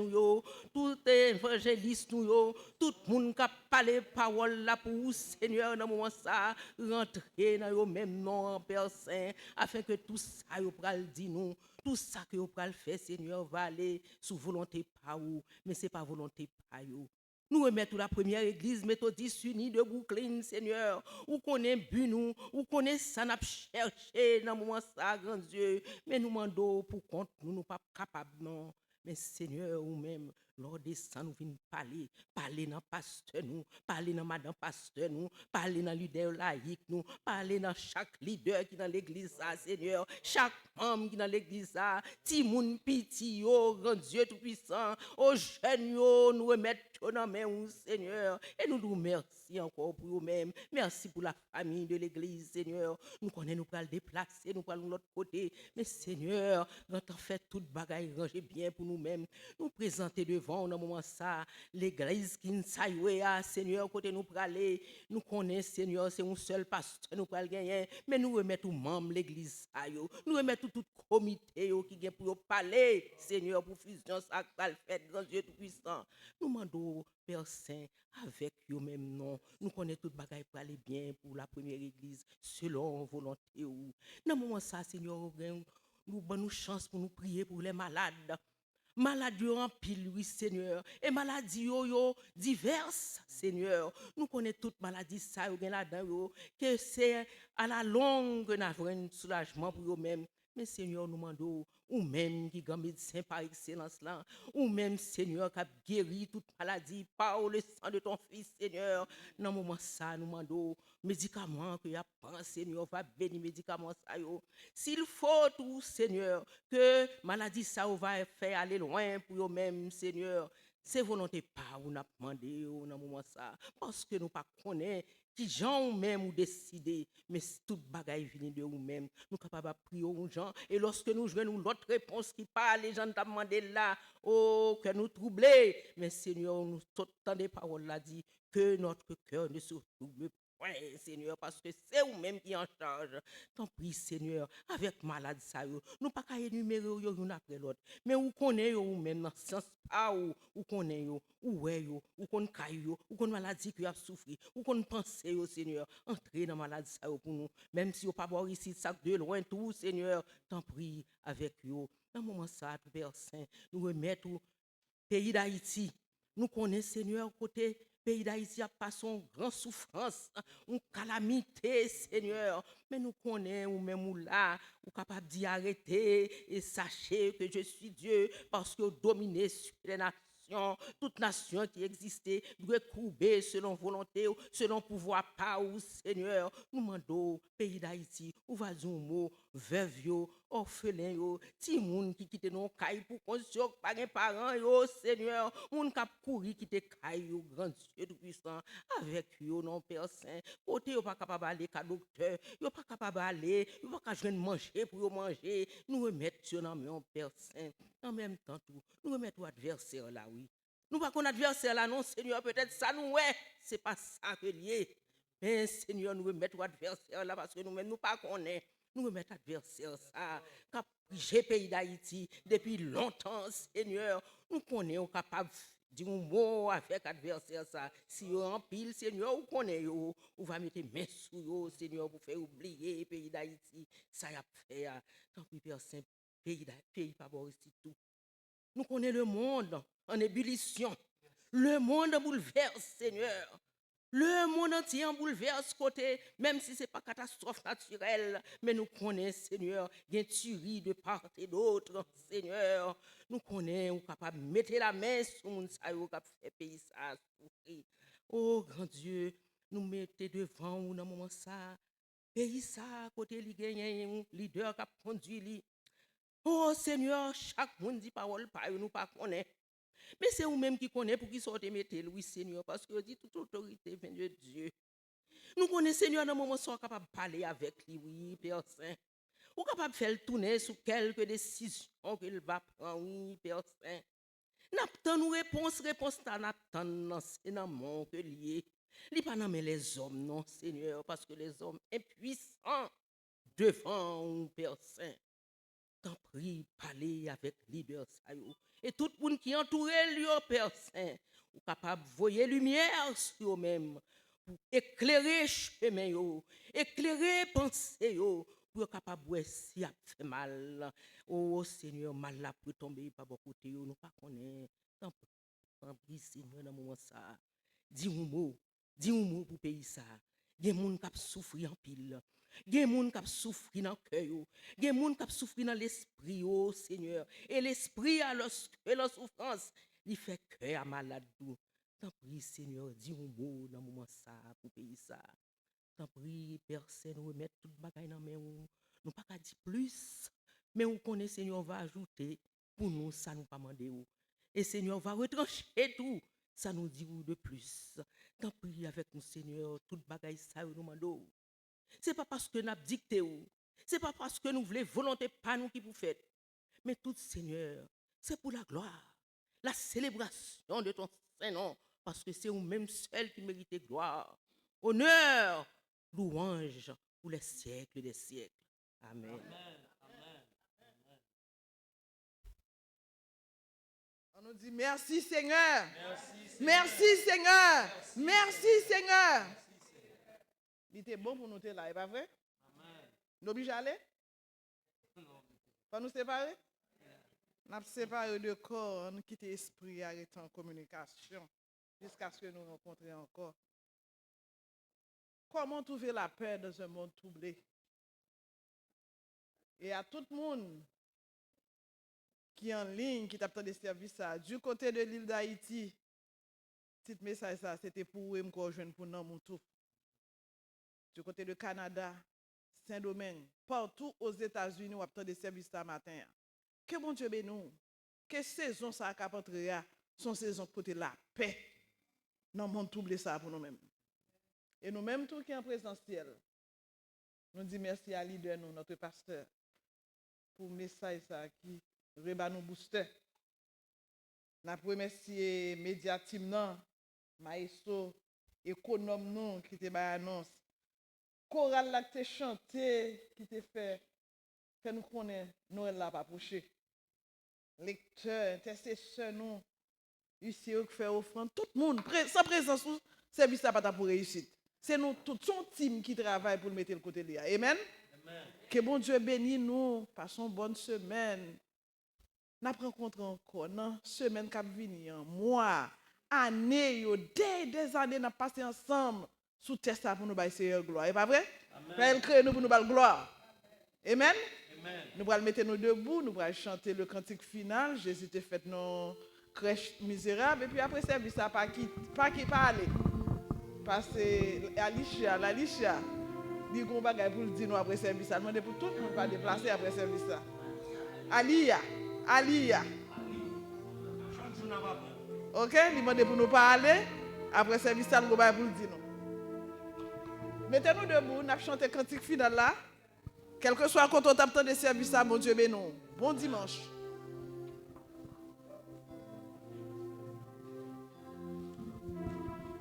tout évangéliste, tout le monde qui a parlé parole là pour vous, Seigneur, dans ce moment ça, rentrer dans le même nom, Père Saint, afin que tout ça, vous pourrez dire nous. Tout ça que vous pourrez faire, Seigneur, va aller sous volonté par vous, mais ce n'est pas volonté par vous. Nous remettons la première église méthodiste unie de Brooklyn, Seigneur. Où connaît but nous, où connaît ça n'a cherché dans le moment ça, grand Dieu. Mais nous demandons pour compte, nous ne sommes pas capables, non. Mais Seigneur, ou même, lors de ça, nous venons parler dans pasteur nous, parler dans madame pasteur nous, parler dans leader laïque nous, parler dans chaque leader qui est dans l'église, Seigneur, chaque membre qui est dans l'église, Timoun Piti, oh grand Dieu tout-puissant, oh jeunes, nous remettons dans main, Seigneur, et nous nous merci encore pour vous-même. Merci pour la famille de l'église, Seigneur. Nous connaissons, nous pouvons le déplacer, nous pouvons de l'autre côté, mais Seigneur, quand on fait toute bagaille, ranger bien pour nous-mêmes, nous présenter devant dans le moment ça, l'église qui nous saille, Seigneur, côté nous pour aller, nous connaissons, Seigneur, c'est un seul pasteur, nous pour gagner, mais nous remettons membres l'église, nous remettons tout comité qui vient pour parler, Seigneur, pour fusion, ça va le faire, grand Dieu tout-puissant. Nous demandons, Père Saint, avec eux-mêmes, non, nous connaissons toute bagaille pour aller bien pour la première église, selon volonté. Dans le moment ça, Seigneur, nous avons chance pour nous prier pour les malades. Maladies en pile, oui, Seigneur. Et maladies diverses, Seigneur. Nous connaissons toutes maladies, ça, là-dedans, que c'est à la longue, nous avons un soulagement pour eux-mêmes. Mais Seigneur, nous demandons, ou même qui est médecin par excellence là, ou même Seigneur qui a guéri toute maladie par le sang de ton Fils, Seigneur. Dans ce moment ça, nous demandons, médicaments que y a pas, Seigneur, va bénir médicaments ça yo. S'il faut tout, Seigneur, que maladie ça va faire aller loin pour eux-mêmes, Seigneur. C'est volonté pas ou n'a demandé dans ce moment ça, parce que nous pas connaît qui gens même ou décider, mais toute bagaille vient de nous-mêmes. Nous capables de prier aux gens, et lorsque nous jouons l'autre réponse qui parle, les gens t'ont demandé là, oh, que nous troubler, mais Seigneur, nous tant des paroles là dit que notre cœur ne se trouble Ouais, Seigneur, parce que c'est vous-même qui en charge. T'en prie, Seigneur, avec malade ça, nous pas qu'à énumérer yo une après l'autre. Mais où connaît yo même dans sens pas où connaît yo, où ouais yo, où qu'on caille yo, où qu'on maladie qui a souffert, où qu'on pense yo, Seigneur, entrer dans maladie ça pour nous. Même si vous pas voir ici ça de loin tout, Seigneur, t'en prie avec yo. Dans moment ça, Père Saint, nous remettons au pays d'Haïti. Nous connaissons, Seigneur, côté pays d'Haïti a passé une grande souffrance, une calamité, Seigneur. Mais nous connaissons, ou même ou là, ou capable d'y arrêter et sachez que je suis Dieu parce que vous dominez sur les nations. Toute nation qui existait doit courber selon volonté, selon pouvoir pas ou Seigneur. Nous demandons, pays d'Haïti, ou va dire un mot, veuve yo, orphelin yo, ti moun qui quitte non caille pour construire par un parent yo, Seigneur, moun k'ap couri quitte caille yo, grand Dieu tout puissant, avec yo non Père Saint, côté yo pas capable aller ka docteur, yo pas capable aller, yo pas capable manger pour yo manger, nous remettre sur dans mon Père Saint, en même temps tout, nous remettre adversaire là oui. Nous pas qu'on adversaire là non Seigneur, peut-être ça nous ouais, c'est pas ça que lié. Mais Seigneur, nous remettre adversaire là parce que nous-mêmes nous pas connaît. Nous remettre adversaire ça, qui a pris pays d'Haïti depuis longtemps, Seigneur. Nous connaissons capable de dire un mot avec adversaire ça. Si vous en pile, Seigneur, vous connaissez, vous va mettre main sur vous, Seigneur, pour faire oublier pays d'Haïti. Ça y a fait. Tant pis, Père Saint, pays pas bon ici tout. Nous connaissons le monde en ébullition. Le monde bouleverse, Seigneur. Le monde entier en bouleverse côté, même si ce n'est pas catastrophe naturelle, mais nous connaissons, Seigneur, il y a une tuerie de part et d'autre, Seigneur. Nous connaissons, capable de mettre la main sur mon saillot, capable de faire pays ça souffrir. Oh, grand Dieu, nous mettons devant nous dans ce moment ça. Pays ça, côté il y a un leader qui a conduit. Oh, Seigneur, chaque monde dit parole, pas nous pas connaît. Mais c'est vous-même qui connaissez pour qui sortez mettre oui Seigneur parce que dit toute autorité vient de Dieu. Nous connaissons Seigneur dans le moment où capable de parler avec lui oui Père Saint. Ou capable de faire tourner sur quelques décisions qu'il va prendre oui Père Saint. N'attend nous réponse n'attend c'est dans mon que lié. Li pas dans les hommes non Seigneur parce que les hommes impuissants devant Père Saint. T'en prie, parler avec leader et tout le monde qui entoure lui, Père Saint, ou capable de voyer lumière sur eux-mêmes, pour éclairer chemin, éclairer pensée, pour capable de voir si a fait mal. Oh Seigneur, mal là pour tomber, pas beaucoup de nous pas connaître. T'en prie, Seigneur, dans ce moment ça. Dis un mot pour pays ça. Il y a des gens qui souffrent en pile. Il y a des gens qui souffrent dans le cœur. Il y a des gens qui souffrent dans l'esprit, oh Seigneur. Et l'esprit, lorsque la souffrance, il fait cœur malade. T'en prie, Seigneur, dis un mot dans le moment ça pour pays ça. T'en prie, Père Saint, nous remettre tout le bagage dans main. Nous pas qu'à dire plus. Mais on connaît, Seigneur, va ajouter pour nous, ça nous pas demander. Et Seigneur, va retrancher tout. Ça nous dit de plus. T'en prie avec nous, Seigneur, tout bagage ça nous demande. C'est pas parce que nous avons dicté ou, c'est pas parce que nous voulons volonté pas nous qui vous faites. Mais tout, Seigneur, c'est pour la gloire, la célébration de ton Saint-Nom, parce que c'est vous-même seul qui méritez gloire, honneur, louange pour les siècles des siècles. Amen. Amen. On nous dit merci Seigneur. Merci Seigneur. Merci Seigneur. Il était bon pour nous être là, pas vrai? Amen. Nous obligés à aller? Pas nous séparer? Nous séparer de corps, nous quitter l'esprit, arrêter en communication jusqu'à ce que nous rencontrions encore. Comment trouver la paix dans un monde troublé? Et à tout le monde qui est en ligne, qui t'attend des services, du côté de l'île d'Haïti, petit message, ça, c'était pour eux, pour nous, mon tout. Du côté de Canada, Saint-Domingue, partout aux États-Unis, on attend des services ce matin. Que bon Dieu bénisse. Que saison ça a rentré, son saison pour la paix dans le monde troublé ça pour nous-mêmes. Et nous-mêmes, tout qui est en présentiel, nous disons merci à leader, notre pasteur, pour le message ça qui rebat nous booster. Nous remercions les médias team, Maïso, économe nous qui te ba annonce. Chorale là qui te chanté, qui te fait nous connaître Noël là pas approcher. Lecteur, intercesseur nous ici qui fait offrande tout le monde sans présence ou service ça pas pour réussite. C'est nous tout son team qui travaille pour le mettre le côté là. Amen. Que bon Dieu bénisse nous, passons une bonne semaine. Nous rencontrons encore dans semaine qui vient, mois, années, des années, nous passé ensemble sous test pour nous bailler Seigneur gloire. Et pas vrai? Elle crée nous pour nous bailler gloire. Amen. Nous allons mettre nous debout, nous allons chanter le cantique final. Jésus te fait nos crèche misérable et puis après service ça pas qui parler. Parce que Alicia dit qu'on va pour le dire nous après service ça. Demande pour tout le monde pas déplacer après service ça. Alia. OK, il demande pour nous parler après service ça nous va pour le dire nous. Mettez-nous debout, nous chanter le cantique final là. Quel que soit quand on t'attend de service ça, mon Dieu béni. Bon dimanche.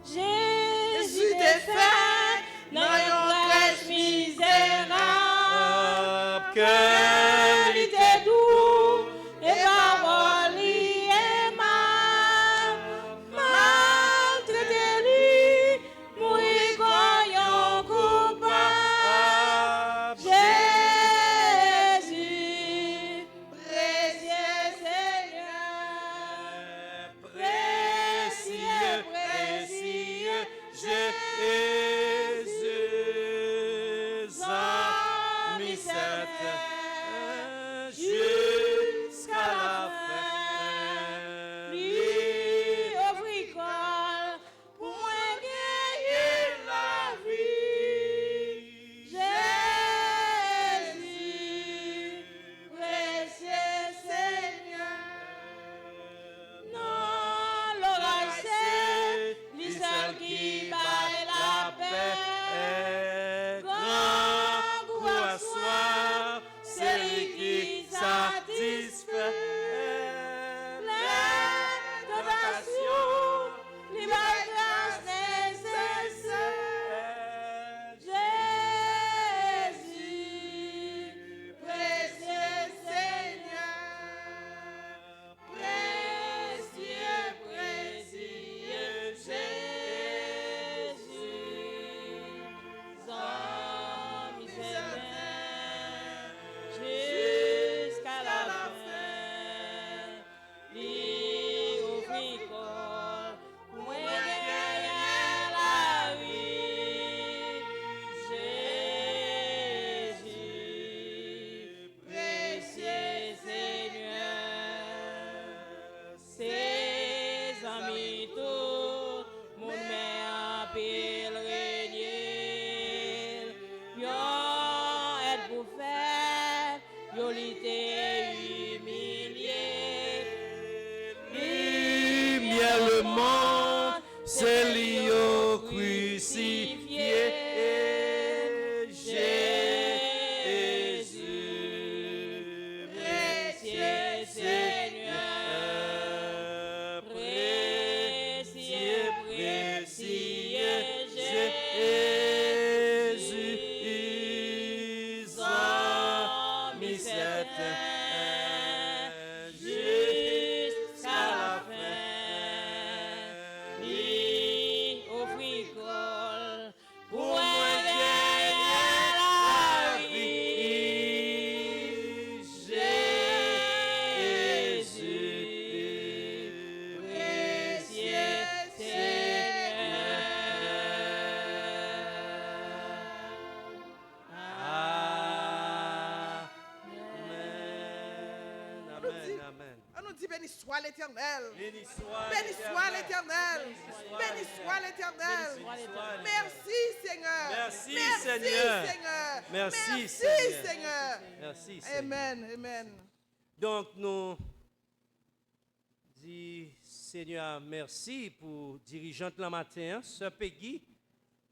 Jésus t'est fait dans une crèche misérable, cœur il était doux et parole il aimable, maltraité lui, mourir croyant coupable. Jésus, précieux Seigneur, précieux, précieux Jésus, en mi-sept, jusqu'à la fin, lui offrit col pour moi gagner la vie. Jésus, précieux Seigneur, non l'orage c'est lui seul qui baille la paix. Grand goût soir, c'est lui qui satisfait. Les tentations, les grâce nécessaire. Jésus, précieux Seigneur, précieux, précieux Jésus, sans misère, jusqu'à la fin, lui offrit corps pour moi gagner la vie. Jésus, précieux Seigneur, ses amis tous, mon mère pèlerinée, yon aide pour faire, yon l'ité humilié. Lumière le monde, c'est lui au crucifié. Jésus, Précieux Seigneur, précieux, précieux Jésus, sans mi-sept, jusqu'à la fin, lui offrit col pour moi gagner la vie. Jésus, précieux Seigneur. Amen. On nous dit béni soit l'Éternel. Béni soit Béni soit l'Éternel. Béni soit l'Éternel. Merci Seigneur. Merci, Merci Seigneur. Seigneur. Merci, Merci Seigneur. Seigneur. Merci, Seigneur. Amen. Amen. Donc, nous disons, Seigneur, merci pour dirigeante la matin, Sœur Peggy,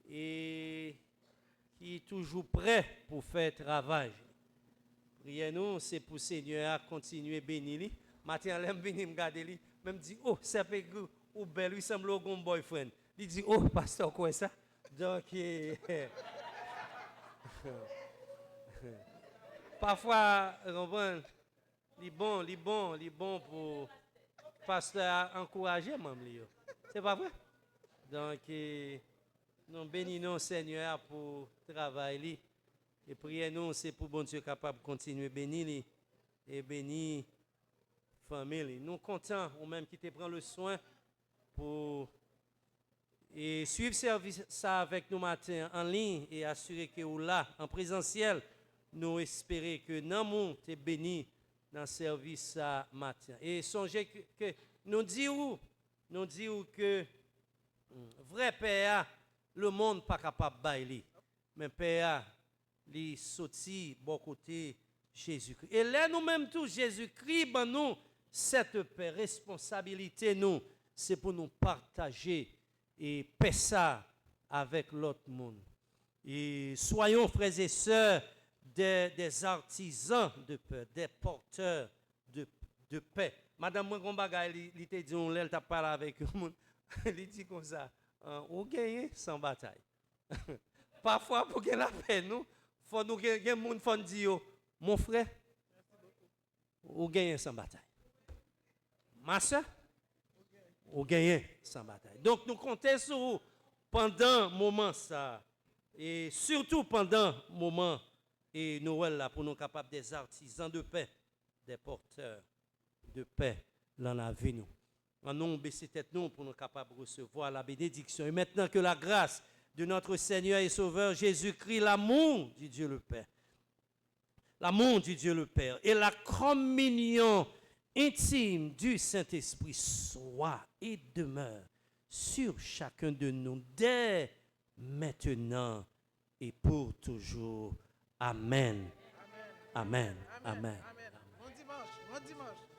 et qui est toujours prêt pour faire travail. Priez-nous, c'est pour Seigneur à continuer à bénir. Matin, elle aime venir me garder, même dit, oh, Sœur Peggy, ou belle, il semble un bon boyfriend. Il dit, oh, pasteur, quoi ça? Donc, parfois, il est bon pour pasteur encourager même. C'est pas vrai? Donc, nous bénissons Seigneur pour le travail. Et prions, c'est pour bon Dieu capable de continuer à bénir et bénir la famille. Nous comptons, ou même qui te prend le soin pour suivre service ça avec nous matin en ligne et assurer que vous là, en présentiel, nous espérons que nous monde est béni dans le service ça matin. Et songez que nous disons que vrai Père, le monde n'est pas capable de bailler. Mais Père, il sorti bon côté Jésus-Christ. Et là, nous-mêmes tous, Jésus-Christ, ben nous, cette paix, responsabilité, nous, c'est pour nous partager et paix ça avec l'autre monde. Et soyons, frères et sœurs, des artisans de paix, des porteurs de paix. Madame Mwenkombaga, il te dit, on t'a parlé avec le monde. Il dit comme ça, on gagne sans bataille. Parfois, pour gagner la paix, nous, faut nous gagner des gens qui disent, mon frère, on gagne sans bataille. Ma soeur, on gagne sans bataille. Donc, nous comptons sur vous pendant le moment ça, et surtout pendant le moment et Noël là, pour nous capables des artisans de paix, des porteurs de paix dans la vie nous. En nous baisser tête nous pour nous capables de recevoir la bénédiction. Et maintenant que la grâce de notre Seigneur et Sauveur Jésus-Christ, l'amour du Dieu le Père, l'amour du Dieu le Père et la communion intime du Saint-Esprit soit et demeure sur chacun de nous dès maintenant et pour toujours. Amen. Amen. Amen. Bon dimanche. Bon dimanche.